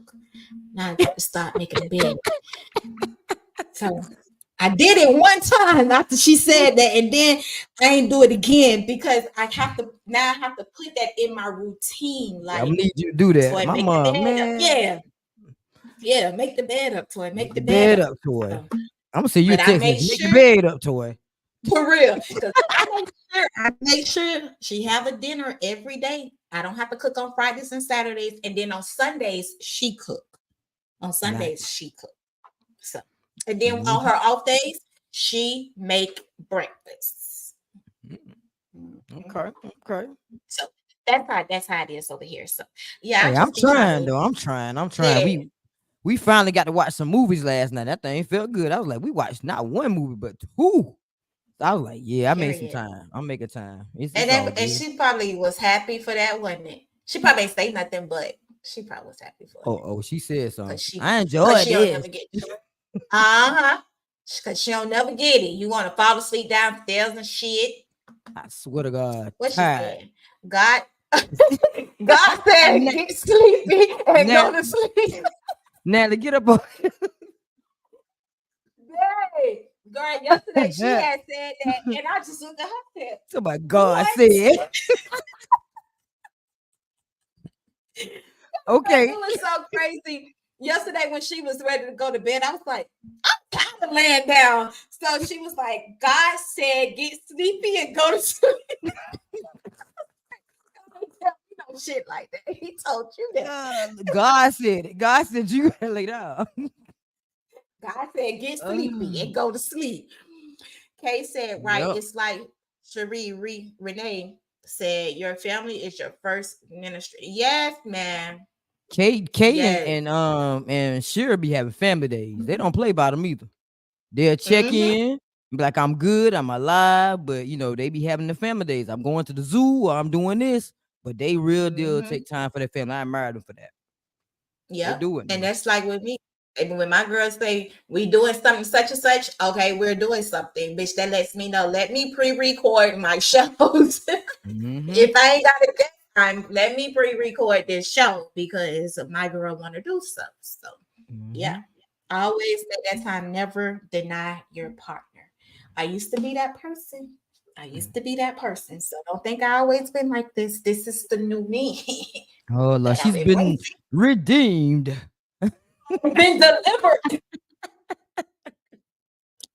Now I got to start making the bed. So I did it one time after she said that, and then I ain't do it again because I have to put that in my routine. Yeah, I'm Like, gonna need you to do that. Toy, My make the mom, bed up. man, Yeah, yeah, make the bed up, Toy, make make the the bed bed up. up, toy. So, I'm gonna send you a but I text make message. Make the sure, bed up, toy. for real, because I make sure she have a dinner every day. I don't have to cook on Fridays and Saturdays, and then on Sundays she cook. On Sundays Nice. she cook. So, and then on Mhm. her off days, she make breakfasts. Mm, Mhm. okay, okay. So that's how it is over here. So yeah, I Hey, I'm just be trying trying to, though. I'm trying. yeah, We finally got to watch some movies last night. That thing felt good. I was like, we watched not one movie, but two. So I was like, yeah, I made some period. time. I'm making time. It's And all and good. she probably was happy for that, wasn't it? She probably ain't say nothing, but she probably was happy for it Oh, she said because something. she I because enjoyed she don't this. never get uh-huh. Because she don't never get it. You want to fall asleep downstairs and shit. I swear to God, What she tired. said? God, God said, Na- get sleepy and go Nat, to sleep. Natalie, get up on. Hey, girl, yesterday she had said that, and I just looked at her and said, Oh my God, what? said. Like, Okay. it was so crazy. Yesterday when she was ready to go to bed, I was like, I'm tired of laying down. So she was like, God said, get sleepy and go to sleep. No shit like that. He told you that. God said it. God said you gotta lay down. God said, get sleepy and go to sleep. Kay said, right, Yep. it's like Renee said, your family is your first ministry. Yes, man. Kay Yes. and Shira be having family days. They don't play by them either. They'll check Mm-hmm. in, be like, I'm good, I'm alive, but they be having the family days. I'm going to the zoo or I'm doing this, but they real deal Mm-hmm. take time for their family. I admire them for that. They Yep. do it And now. that's like with me. And when my girls say we doing something such and such, okay, we're doing something, bitch. That lets me know. Let me pre-record my shows. Mm-hmm. If I ain't got it that time, let me pre-record this show because my girl want to do stuff. So yeah, Mm-hmm. I always say that time. Never deny your partner. I used to be that person. I used to be that person. So don't think I always been like this. This is the new me Oh, Lord, that I'm she's been embracing. redeemed. Been delivered.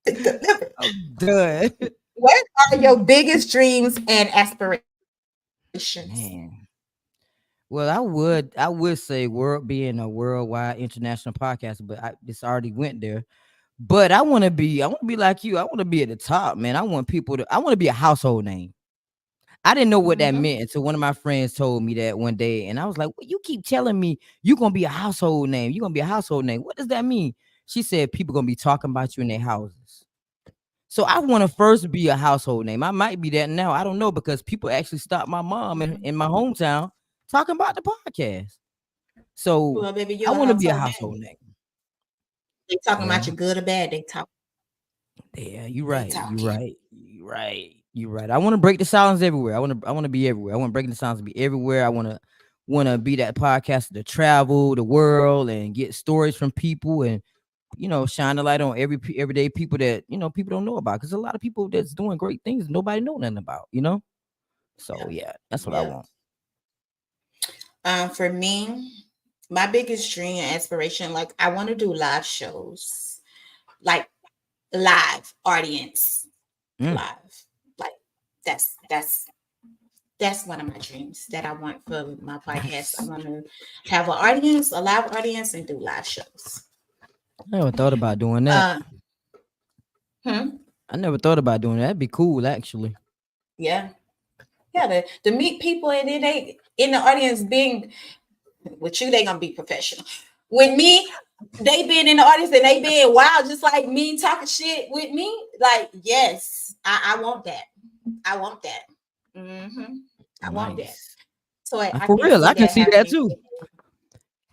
Delivered. I'm done. What are your biggest dreams and aspirations? Man. Well, I would say world being a worldwide international podcast, but this already went there. But I want to be like you. I want to be at the top, man. I want to be a household name. I didn't know what that Mm-hmm. meant until one of my friends told me that one day, and I was like, well, you keep telling me you're gonna be a household name. You're gonna be a household name. What does that mean? She said people gonna be talking about you in their houses. So I want to first be a household name. I might be that now. I don't know because people actually stopped my mom in my hometown talking about the podcast. So Well, baby, I you're a want to be a household name. household name. They talking about Well, you good or bad. They talk. yeah, you're They right. You're talking. right. You're right. You're right. I want to break the silence everywhere. I want to be everywhere. I want breaking the silence to be everywhere. I want to be that podcaster to travel the world and get stories from people and shine the light on everyday people that people don't know about because a lot of people that's doing great things nobody know nothing about. So Yeah. yeah, that's what I Yeah. want. For me, my biggest dream and aspiration, like I want to do live shows, like live audience, Mm. live. Like that's one of my dreams that I want for my podcast. I Nice. want to have an audience, a live audience, and do live shows. I never thought about doing that. Uh, hmm, I never thought about doing that. That'd be cool, actually. yeah, yeah. To meet people and then they in the audience being with you, they gonna be professional. With me, they being in the audience and they being wild, just like me talking shit with me. Like, yes, I want that. I want that. Hmm. I want that. Nice. So I For can real, see I can that see that happening. too.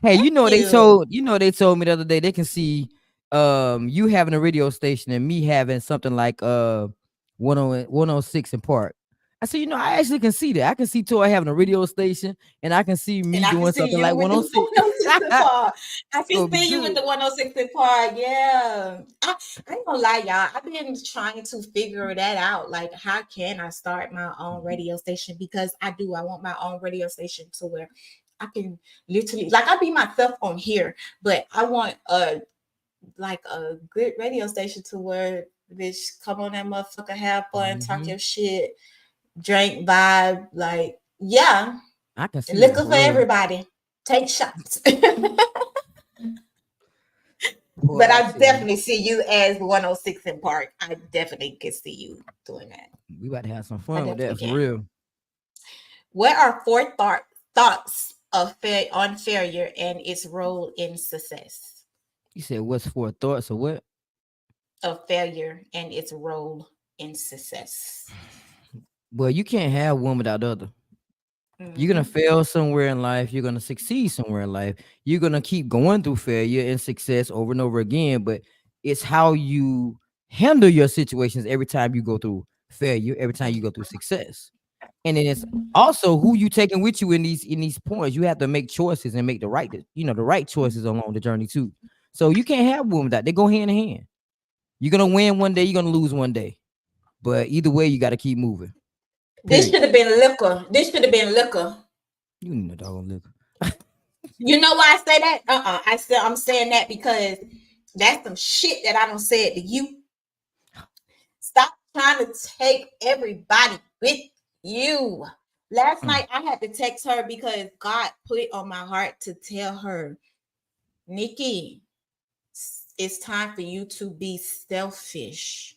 Hey, Thank you. they told me the other day they can see you having a radio station and me having something like 106 in Park. I said, I actually can see that. I can see Toy having a radio station and I can see And me I can doing see something you like with the 106. 106 in par. I So can it'd be see you with good. the 106 in par. Yeah. I ain't gonna lie, y'all. I've been trying to figure that out. Like, how can I start my own radio station? Because I do. I want my own radio station to where I can literally, like, I be myself on here, but I want a good radio station to where bitch come on that motherfucker, have fun, talk Mhm. your shit, drink, vibe, like yeah, I can see that liquor for for real. everybody, take shots. Boy, But I I tell you, definitely see you as 106 in Park. I definitely can see you doing that. we about to have some I fun with definitely that for can. real. What are four thoughts of on failure and its role in success? You said what's for thoughts or what? Of failure and its role in success. Well, you can't have one without the other. You're gonna Mhm. fail somewhere in life. You're gonna succeed somewhere in life. You're gonna keep going through failure and success over and over again. But it's how you handle your situations every time you go through failure, every time you go through success. And then it's also who you taking with you in these points. You have to make choices and make the right choices along the journey too. So you can't have one without. They go hand in hand. You're gonna win one day. You're gonna lose one day. But either way, you got to keep moving. This Period. should have been liquor. This should have been liquor. You need a dog liquor. You know why I say that? I'm saying that because that's some shit that I don't say it to you. Stop trying to take everybody with you. Last night I had to text her because God put it on my heart to tell her, Nikki, it's time for you to be selfish.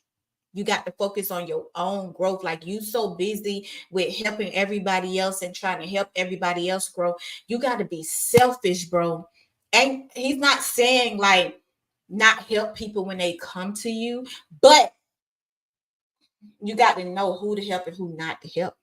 You got to focus on your own growth. Like you so busy with helping everybody else and trying to help everybody else grow. You got to be selfish, bro. And he's not saying like not help people when they come to you, but you got to know who to help and who not to help.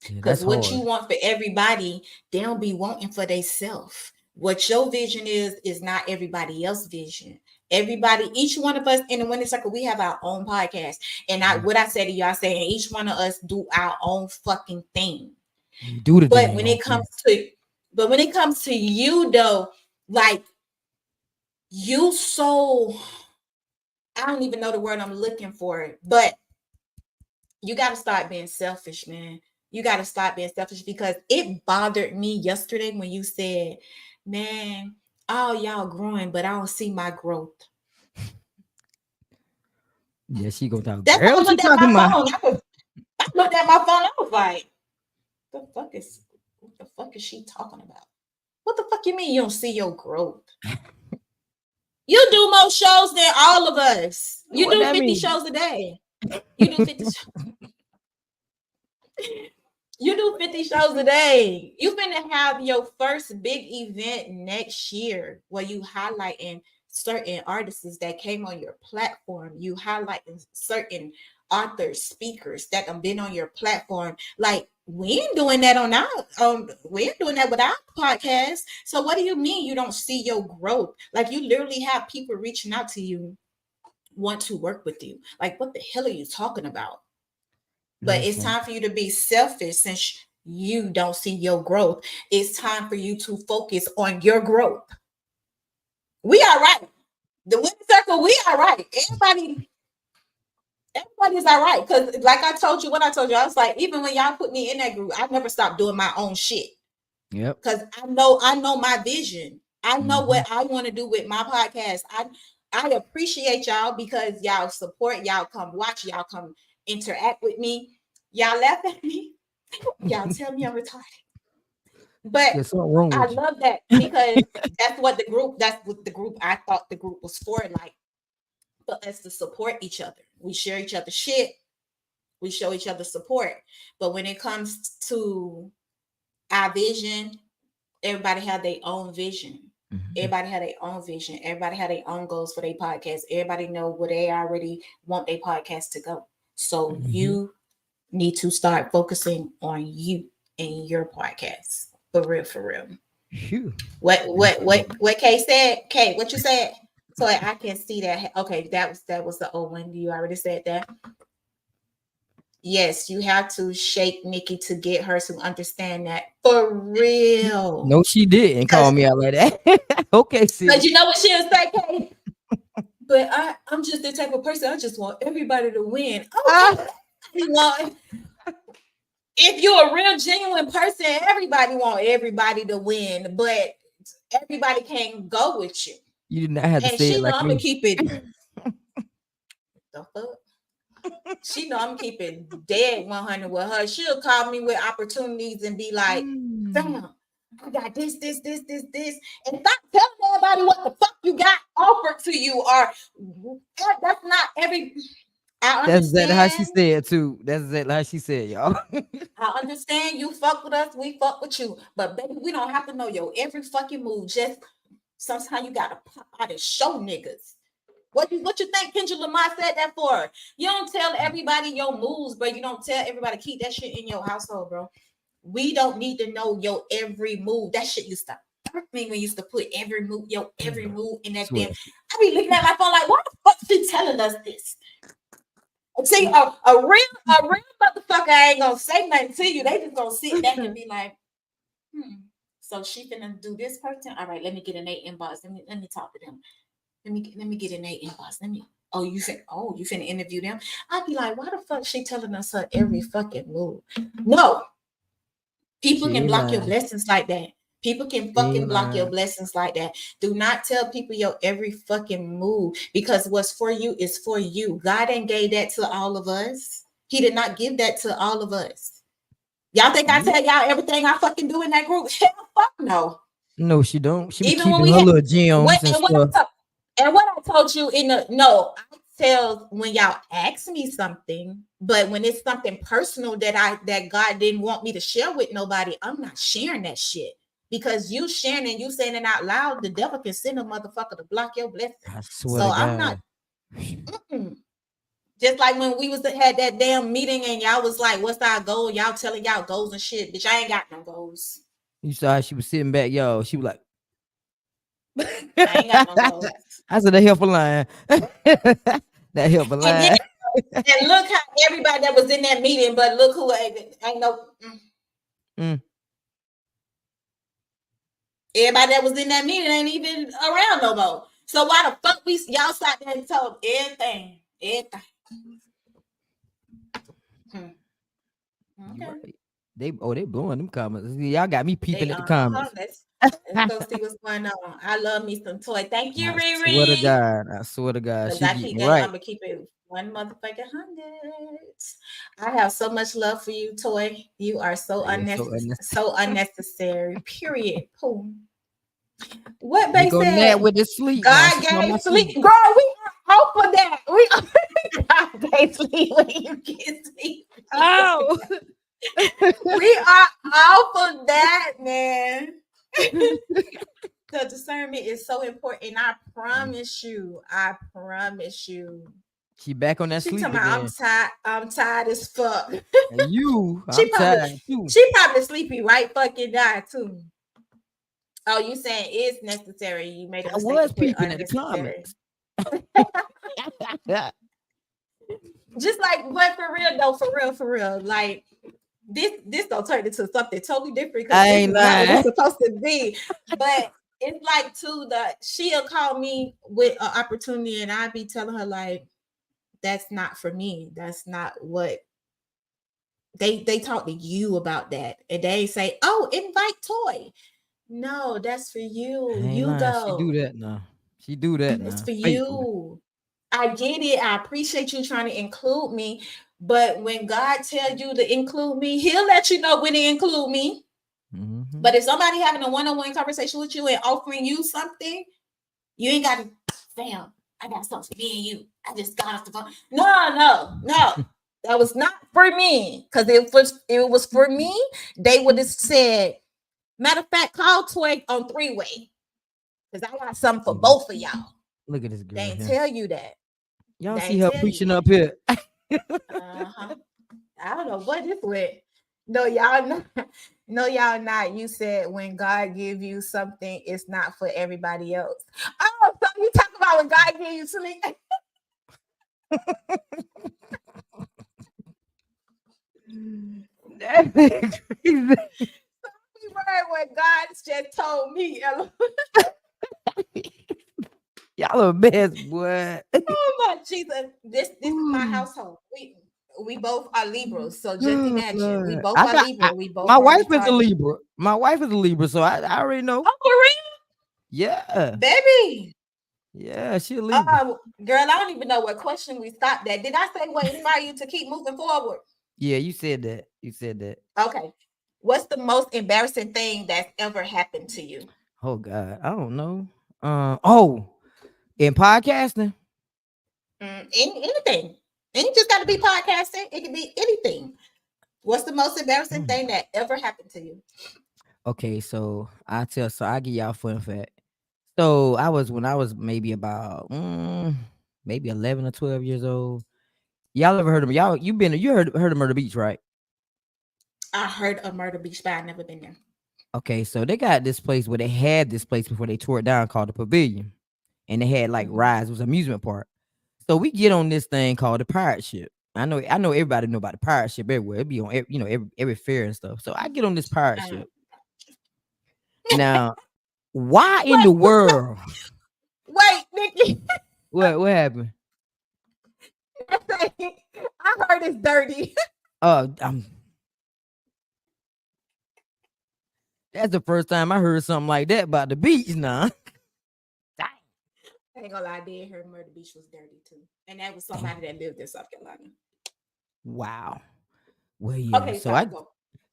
Yeah, Because that's what you hard. want for everybody, they don't be wanting for themselves. What your vision is not everybody else's vision. Everybody, each one of us in the winning circle, we have our own podcast. And what I say to you, I say, and each one of us do our own fucking thing. You do the But dang when on it comes thing. to you though, like you so I don't even know the word I'm looking for, but you got to start being selfish, man. You got to start being selfish because it bothered me yesterday when you said, man, all y'all growing, but I don't see my growth. Yeah, she go down. That's Girl, how I what you looked at talking my about? phone. I looked at my phone. I was like, what the fuck is she talking about? What the fuck you mean you don't see your growth? You do more shows than all of us. You What do that 50 mean? shows a day. You do 50 You do 50 shows a day. You finna have your first big event next year where you highlighting certain artists that came on your platform. You highlighting certain authors, speakers that have been on your platform. Like we ain't doing that on our we ain't doing that with our podcast. So what do you mean you don't see your growth? Like you literally have people reaching out to you, want to work with you. Like what the hell are you talking about? But it's Listen, time for you to be selfish since you don't see your growth. It's time for you to focus on your growth. We are right. The winning circle, we are right. Everybody's all right. Because like I told you, what I told you, I was like, even when y'all put me in that group, I never stopped doing my own shit. yep. Because I know my vision. I know Mhm. what I want to do with my podcast. I appreciate y'all because y'all support, y'all come watch, y'all come interact with me. Y'all laugh at me. Y'all tell me I'm retarded. But There's something wrong I with you. love that because that's what the group I thought the group was for, like for us to support each other. We share each other shit, we show each other support. But when it comes to our vision, everybody have their own vision. Mhm. Everybody had their own vision. Everybody had their own goals for their podcast. Everybody know where they already want their podcast to go. So Mhm. you need to start focusing on you and your podcast. For real, for real. Phew. What That's what good. what what Kay said? Kay, what you said? So I can see that. Okay, that was the old one. You already said that. Yes, you have to shake Nikki to get her to understand that for real. No, she didn't call Because me out like that. Okay, sis. you know what she was like, Kay? But I'm just the type of person. I just want everybody to win. Ah, Okay, everybody want. If you're a real genuine person, everybody want everybody to win, but everybody can't go with you. you did not have to And say it she know like I'm gonna me. keep it the fuck. She know I'm keeping dead 100 with her. She'll call me with opportunities and be like, Mm. "Fam, I got this," and stop telling everybody what the fuck you got offered to you. Or that's not every. I That's exactly how she understand. said too. That's exactly how she said, y'all. I understand you fuck with us, we fuck with you. But baby, we don't have to know your every fucking move. Just sometimes you gotta pop out and show niggas. What you think Kendrick Lamar said that for? You don't tell everybody your moves, but you don't tell everybody keep that shit in your household, bro. We don't need to know your every move. That shit used to hurt me when you used to put your every move in that damn. Swear. I be looking at my phone like, why the fuck she telling us this? See, a real motherfucker ain't gonna say nothing to you. They just gonna sit back and be like, so she finna do this person. All right, let me get in their inbox. Let me talk to them. Let me get in their inbox. You finna interview them. I'd be like, why the fuck she telling us her every fucking move? No, people She can ain't block your lying. blessings like that. People can She fucking ain't block your lying. blessings like that. Do not tell people your every fucking move, because what's for you is for you. God ain't gave that to all of us. He did not give that to all of us. Y'all think I tell y'all everything I fucking do in that group? Hell, fuck no. No, she don't. She be Even when keeping we her had little gems and stuff. what I told you in the no, I tell when y'all ask me something, but when it's something personal that God didn't want me to share with nobody, I'm not sharing that shit. Because you sharing and you saying it out loud, the devil can send a motherfucker to block your blessing. I swear So to I'm not. God. Just like when we had that damn meeting and y'all was like, "What's our goal?" Y'all telling y'all goals and shit. Bitch, I ain't got no goals. You saw how she was sitting back, y'all. She was like, I ain't got no goals. I said that help a line. That help a And then line. and look how everybody that was in that meeting, but look who ain't no. Everybody that was in that meeting ain't even around no more. So why the fuck y'all sat there and told everything? Okay. Right. They blowing them comments. Y'all got me peeping They at the comments. let's go see what's going on. I love me some toy. Thank you, I swear to Riri. God. I swear to God. Because She I getting keep that, I'm right. gonna keep it 100. I have so much love for you, Toy. You are so Yeah, so unnecessary, so unnecessary. Period. Boom. What they they go Nat said? with the sleep now. God She talking gave about sleep. sleep. Girl, we are out for that. God gave sleep when you get sleep. Oh. We are out for that, man. The discernment is so important. I promise you. I promise you. She back on that She sleep talking about again. I'm tired as fuck. And you, she I'm probably tired too. she probably sleepy right fucking die too. Oh, you saying it's necessary. You made a I mistake to was put peeping at the unnecessary. comments. Just like, but for real though, for real. Like this don't turn into something totally different because I this ain't is not what it's lying. supposed to be. But it's like too she'll call me with an opportunity and I'll be telling her like that's not for me. That's not what they talk to you about that. And they say, oh, invite Toy. No, that's for I you. ain't You lying. She do go. that now. She do that It's now. for Faithfully. you. I get it. I appreciate you trying to include me. But when God tells you to include me, he'll let you know when to include me. Mm-hmm. But if somebody having a one-on-one conversation with you and offering you something, you ain't got to, fam, I got something for me and you. I just got off the phone. No. That was not for me. Because it was for me, they would have said, matter of fact, call Toy on three-way. Because I got something for both of y'all. Look at this They girl ain't here. tell you that. Y'all They see ain't her tell you preaching that. up here. Uh-huh. I don't know what this with. No, y'all not. No, y'all not. You said when God give you something, it's not for everybody else. Oh, so you talk about when God give you sleep. That is crazy. Word what God just told me. Y'all are best, boy. Oh my Jesus. This is my household. We both are Libras. So just imagine. We both are Libra. We both My are wife is a retarded. Libra. My wife is a Libra, so I already know. Oh, for real? Yeah. Baby. Yeah, she a Libra. Girl, I don't even know what question we stopped at. Did I say what inspired you to keep moving forward? Yeah, you said that. You said that. Okay. What's the most embarrassing thing that's ever happened to you? Oh God, I don't know. In podcasting. Anything. And you just got to be podcasting. It can be anything. What's the most embarrassing thing that ever happened to you? Okay, so I give y'all a fun fact. So when I was maybe about maybe 11 or 12 years old. Y'all ever heard of you heard of Murder Beach, right? I heard of Murder Beach, but I never been there. Okay, so they got this place where they had this place before they tore it down called the Pavilion. And they had like rides, it was an amusement park. So we get on this thing called the pirate ship. I know everybody know about the pirate ship everywhere. It be on every fair and stuff. So I get on this pirate ship. Now, why in the world? Wait, Nikki. What happened? I heard it's dirty. That's the first time I heard something like that about the beach now. I ain't gonna lie, I did hear Murder Beach was dirty too. And that was somebody that lived in South Carolina. Wow. Well, yeah. Okay,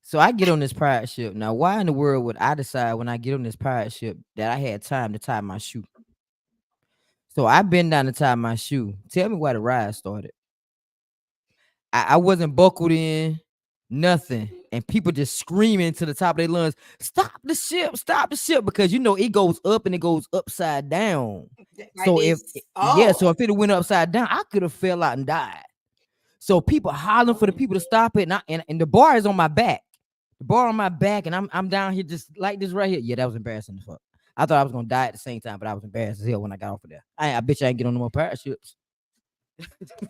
so I get on this pirate ship. Now, why in the world would I decide when I get on this pirate ship that I had time to tie my shoe? So I bend down to tie my shoe. Tell me why the ride started. I wasn't buckled in, nothing. And people just screaming to the top of their lungs, stop the ship, because it goes up and it goes upside down. Like so this. So if it went upside down, I could have fell out and died. So people hollering for the people to stop it, and the bar is on my back. The bar on my back, and I'm down here just like this right here. Yeah, that was embarrassing as fuck. I thought I was gonna die at the same time, but I was embarrassed as hell when I got off of there. I bet you I ain't get on no more pirate ships.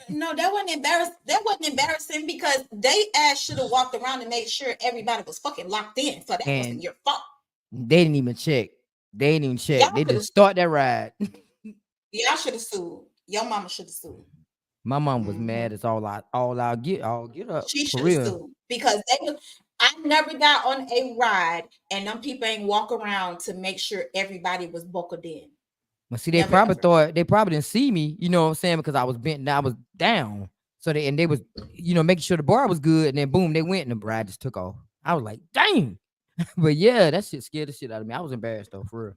No, that wasn't embarrassing. That wasn't embarrassing because they ass should have walked around and made sure everybody was fucking locked in. So that wasn't your fault. They didn't even check. They just start that ride. Y'all should have sued. Your mama should have sued. My mom was mad as all I'll get up. She should have sued because I never got on a ride and them people ain't walk around to make sure everybody was buckled in. But see, they probably didn't see me, you know what I'm saying, because I was bent and I was down. So they was, making sure the bar was good, and then boom, they went and the ride just took off. I was like, dang. But yeah, that shit scared the shit out of me. I was embarrassed though, for real.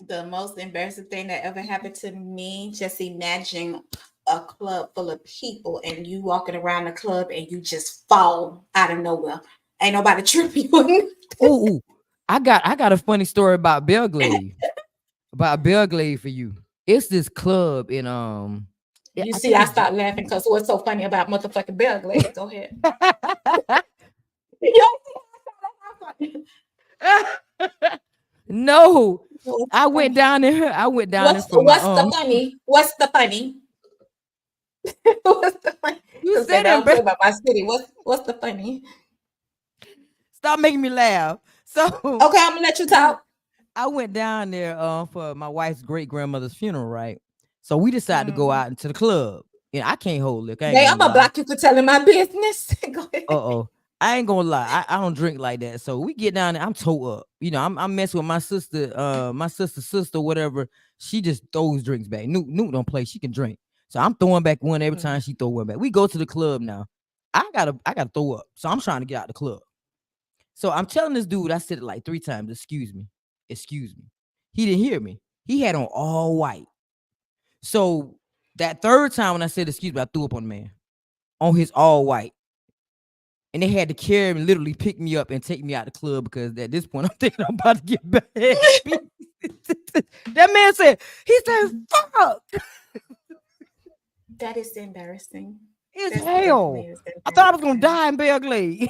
The most embarrassing thing that ever happened to me, just imagine a club full of people and you walking around the club and you just fall out of nowhere. Ain't nobody tripping you. Oh, I got a funny story about Belgrade. For you. It's this club in You see, I stopped laughing because what's so funny about motherfucking Belgrade? Go ahead. No, I went down there. What's the funny? What's the funny? You said about my city. What's the funny? Stop making me laugh. So okay, I'm gonna let you talk. I went down there for my wife's great grandmother's funeral, right? So we decided to go out into the club. I can't hold liquor. I'm gonna block you for telling my business. Go ahead. I ain't gonna lie. I don't drink like that. So we get down there. I'm toe up. I'm messing with my sister, whatever. She just throws drinks back. Nuke don't play. She can drink. So I'm throwing back one every time she throw one back. We go to the club now. I gotta throw up. So I'm trying to get out the club. So I'm telling this dude, I said it like 3 times, excuse me. He didn't hear me. He had on all white. So that 3rd time when I said excuse me, I threw up on the man on his all white. And they had to carry him, literally pick me up and take me out the club because at this point I'm thinking I'm about to get back. That man said, fuck. That is embarrassing. It's hell. I thought I was gonna die in Belgrade.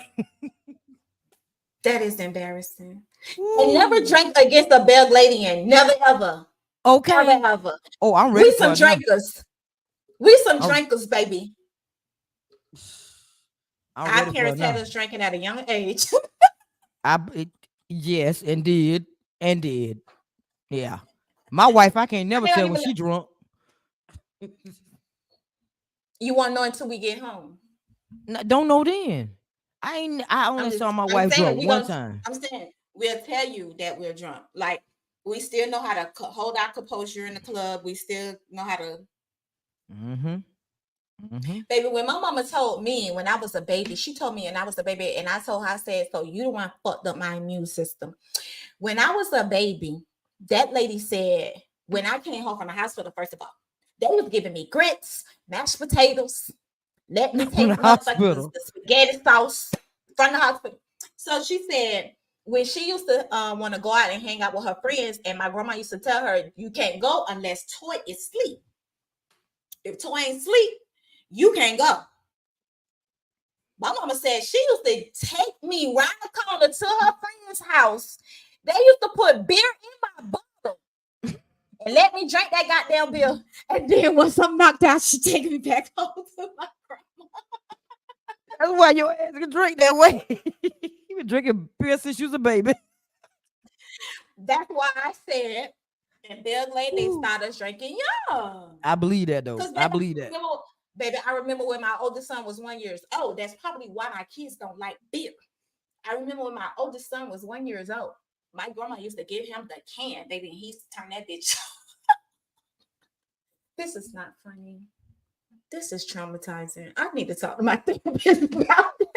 That is embarrassing. I never drank against a Belgradian. Never ever. Okay. Never ever. Oh, I'm ready. We some drinkers. We some drinkers, baby. Our parents had us drinking at a young age. Yes, indeed. Yeah. My wife, I can't never tell when she drunk. You won't know until we get home. No, don't know then. I only saw my wife drunk one time. I'm saying we'll tell you that we're drunk. Like we still know how to hold our composure in the club. We still know how to. Baby, when my mama told me when I was a baby, she told me and I was a baby, and I told her, I said, so you the one fucked up my immune system. When I was a baby, that lady said, when I came home from the hospital, first of all, they was giving me grits, mashed potatoes. Let me From the take motherfucking hospital. the spaghetti sauce from the hospital. So she said when she used to want to go out and hang out with her friends, and my grandma used to tell her, you can't go unless Toy is asleep. If Toy ain't sleep, you can't go. My mama said she used to take me round the corner to her friend's house. They used to put beer in my bottle and let me drink that goddamn beer. And then once I'm knocked out, she take me back home to my grandma. That's why your ass can drink that way. You been drinking beer since you was a baby. That's why I said in Belle Glade they Ooh. started drinking young. I believe that though. Because I believe that. baby, I remember when my oldest son was 1 year old. That's probably why my kids don't like beer. I remember when my oldest son was 1 year old. My grandma used to give him the can, baby, and he used to turn that bitch off. This is not funny. This is traumatizing. I need to talk to my therapist about it.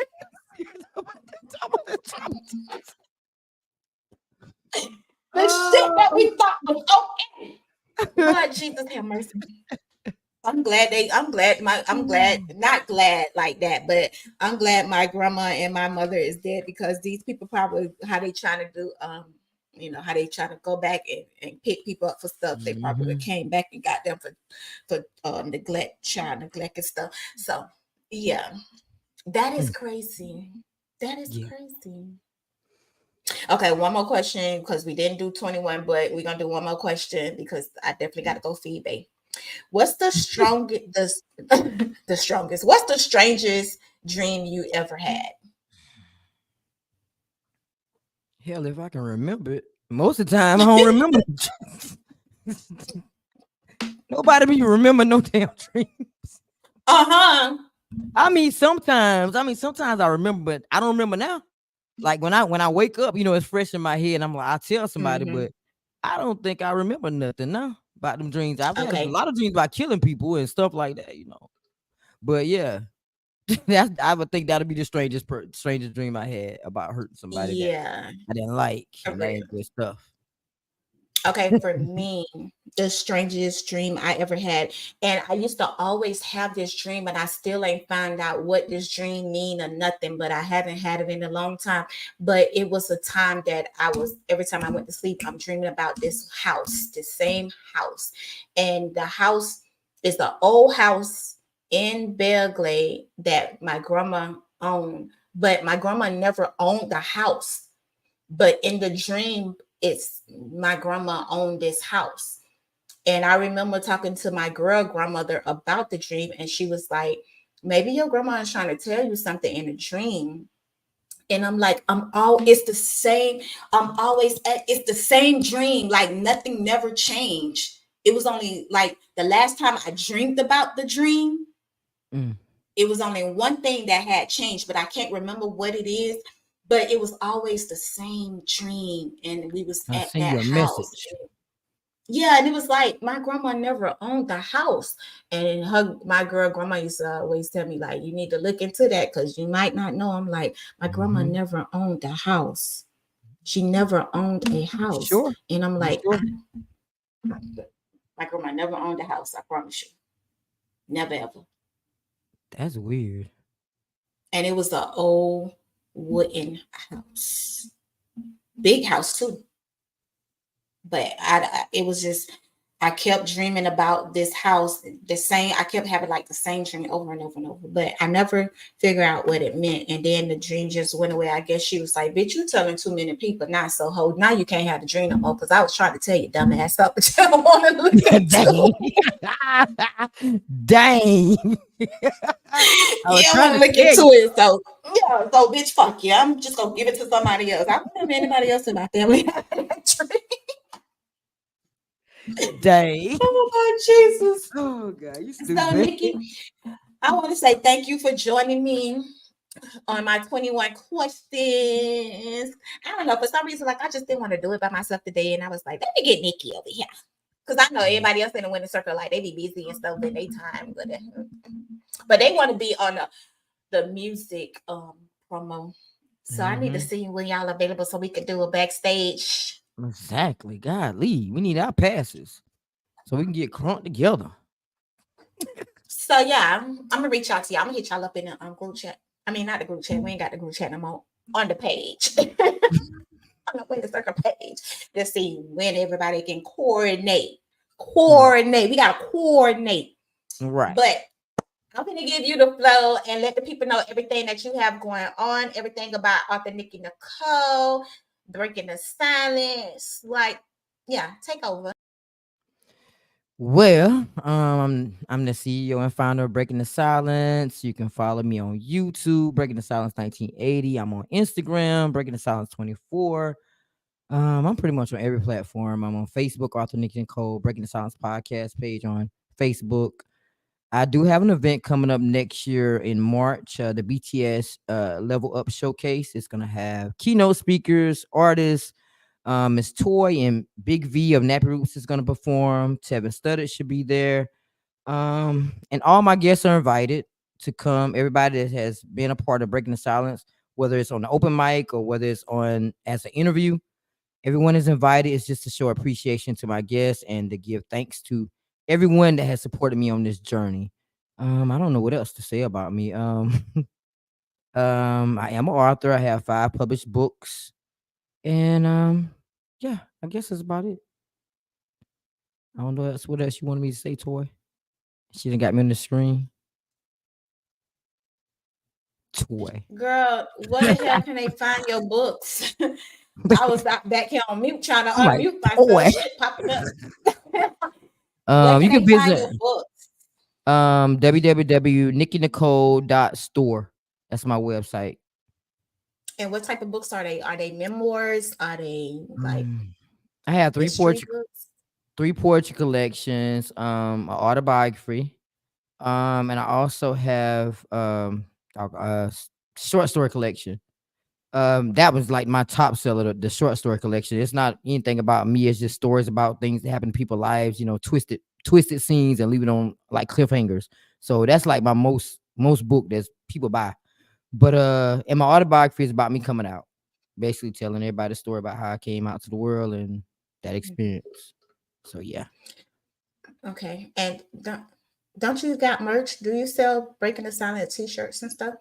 The shit that we thought was okay. Lord Jesus have mercy. I'm glad, not glad like that, but I'm glad my grandma and my mother is dead, because these people probably, how they trying to do, how they trying to go back and pick people up for stuff. They probably would came back and got them for child neglect and stuff. So yeah, that is crazy. That is crazy. Okay, one more question, because we didn't do 21, but we're gonna do one more question because I definitely got to go feed babe. What's the strongest? The strongest. What's the strangest dream you ever had? Hell, if I can remember it. Most of the time, I don't remember. Nobody be remember no damn dreams. I mean, sometimes I remember, but I don't remember now. Like when I wake up, it's fresh in my head, and I'm like, I tell somebody, but I don't think I remember nothing now about them dreams. I've had a lot of dreams about killing people and stuff like that, But yeah, I would think that'll be the strangest dream I had, about hurting somebody that I didn't like, and that ain't good stuff. Okay, for me, the strangest dream I ever had, and I used to always have this dream, and I still ain't found out what this dream mean or nothing, but I haven't had it in a long time. But it was a time that every time I went to sleep, I'm dreaming about this house, the same house. And the house is the old house in Belle Glade that my grandma owned, but my grandma never owned the house. But in the dream, it's my grandma owned this house. And I remember talking to my grandmother about the dream, and she was like, maybe your grandma is trying to tell you something in a dream. And I'm like, it's the same. It's the same dream. Like nothing never changed. It was only like the last time I dreamed about the dream. It was only one thing that had changed, but I can't remember what it is. But it was always the same dream, and we was at that house. Yeah, and it was like my grandma never owned the house, and my grandma used to always tell me, like, you need to look into that because you might not know. I'm like, my grandma never owned the house. She never owned a house. Sure. And I'm like, my grandma never owned a house. I promise you, never ever. That's weird. And it was an old wooden house, big house too. But it was just, I kept dreaming about this house, I kept having like the same dream over and over and over, but I never figured out what it meant. And then the dream just went away. I guess she was like, bitch, you telling too many people now, so now you can't have the dream no more, because I was trying to tell you, dumbass, stuff, but you don't want to look into Dang. I was trying to look into it. So yeah, so bitch, fuck you. I'm just gonna give it to somebody else. I don't have anybody else in my family. Dang. Oh my Jesus. Oh God, you stupid. So Nikki, I want to say thank you for joining me on my 21 questions. I don't know, for some reason, like I just didn't want to do it by myself today, and I was like, let me get Nikki over here, because I know everybody else in the winning circle, like they be busy and stuff in their time, but they want to be on the music promo. So I need to see when y'all available so we could do a backstage. Exactly. Golly, we need our passes so we can get crunk together. So yeah, I'm gonna reach out to y'all. I'm gonna hit y'all up in the group chat. I mean, not the group chat. We ain't got the group chat no more. On the page. On the Way to Circle page to see when everybody can coordinate. We gotta coordinate. Right. But I'm gonna give you the flow and let the people know everything that you have going on, everything about author Nikki Nicole, breaking the silence. Like, yeah, take over. Well, I'm the CEO and founder of Breaking the Silence. You can follow me on YouTube, Breaking the Silence 1980. I'm on Instagram, Breaking the Silence 24. I'm pretty much on every platform. I'm on Facebook, Arthur Nikki Nicole, Breaking the Silence podcast page on Facebook. I do have an event coming up next year in March, the BTS Level Up Showcase. It's gonna have keynote speakers, artists. Miss Toy and Big V of Nappy Roots is gonna perform. Tevin Studdard should be there. And all my guests are invited to come. Everybody that has been a part of Breaking the Silence, whether it's on the open mic or whether it's on as an interview, everyone is invited. It's just to show appreciation to my guests and to give thanks to everyone that has supported me on this journey. I don't know what else to say about me. I am an author. I have 5 published books, and yeah, I guess that's about it. I don't know what else you wanted me to say, Toy. She done got me on the screen. Toy. Girl, where the hell can they find your books? I was back here on mute trying to I'm like, unmute myself. Toy. Shit popping up. Where You can can they find visit your books? www.nickynicole.store. That's my website. And what type of books are they? Are they memoirs? Are they like I have 3 history poetry books? 3 poetry collections, an autobiography, and I also have short story collection. That was like my top seller, the short story collection. It's not anything about me, it's just stories about things that happen in people's lives, twisted scenes and leave it on like cliffhangers. So that's like my most book that people buy. But and my autobiography is about me coming out, basically telling everybody the story about how I came out to the world and that experience. So yeah. Okay. And don't you got merch? Do you sell Breaking the Silence t-shirts and stuff?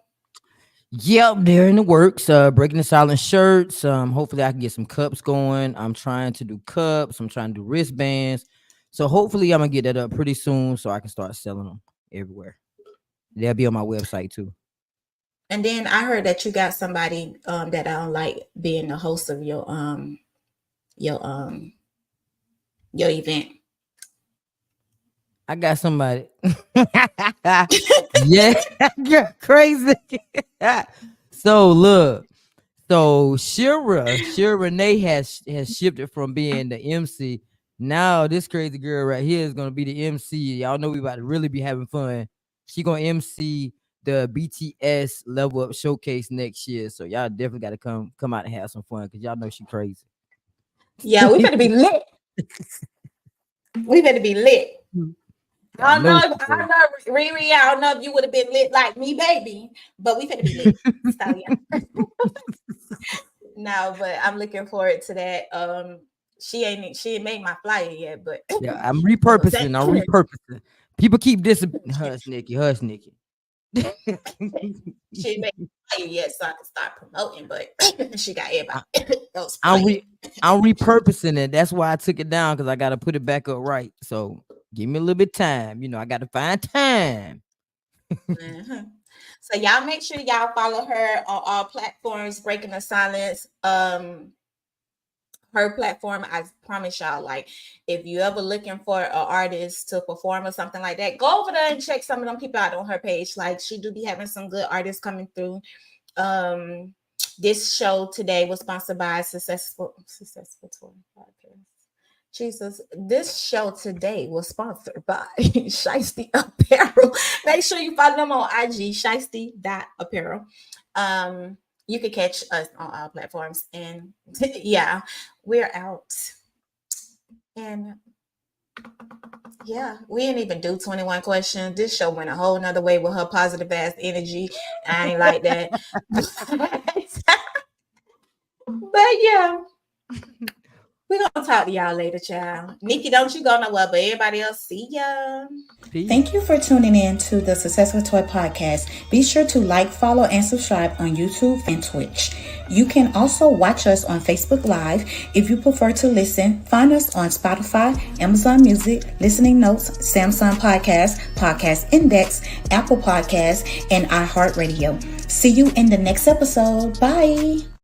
Yep, they're in the works. Breaking the Silence shirts. Hopefully I can get some cups going. I'm trying to do cups. I'm trying to do wristbands. So hopefully I'm gonna get that up pretty soon so I can start selling them everywhere. They'll be on my website too. And then I heard that you got somebody that I don't like being the host of your event. I got somebody. Yeah, you're crazy. So look, so Shira Renee has shifted from being the MC. Now this crazy girl right here is gonna be the MC. Y'all know we about to really be having fun. She gonna MC the BTS Level Up Showcase next year. So y'all definitely got to come out and have some fun because y'all know she crazy. Yeah, we better be lit. We better be lit. I don't know, Riri, I don't know if you would have been lit like me, baby, but we better be lit. So yeah. No, but I'm looking forward to that. She ain't made my flyer yet, but Yeah, I'm repurposing. People keep hush Nikki. she ain't made my flyer yet, so I can start promoting, but she got everybody. I'm repurposing it. That's why I took it down because I got to put it back up right. So give me a little bit of time. I got to find time. Mm-hmm. So y'all make sure y'all follow her on all platforms. Breaking the Silence. Her platform, I promise y'all, like if you ever looking for an artist to perform or something like that, go over there and check some of them people out on her page. Like she do be having some good artists coming through. This show today was sponsored by Successful Tour Podcast. Jesus, this show today was sponsored by Shiesty Apparel. Make sure you follow them on IG, shiesty.apparel. You can catch us on all platforms. And yeah, we're out. And yeah, we didn't even do 21 questions. This show went a whole nother way with her positive ass energy. I ain't like that. But yeah. We're gonna talk to y'all later, child. Nikki, don't you go nowhere, but everybody else, see ya. Peace. Thank you for tuning in to the Successful Toy Podcast. Be sure to like, follow, and subscribe on YouTube and Twitch. You can also watch us on Facebook Live. If you prefer to listen, find us on Spotify, Amazon Music, Listening Notes, Samsung Podcast, Podcast Index, Apple Podcasts, and iHeartRadio. See you in the next episode. Bye.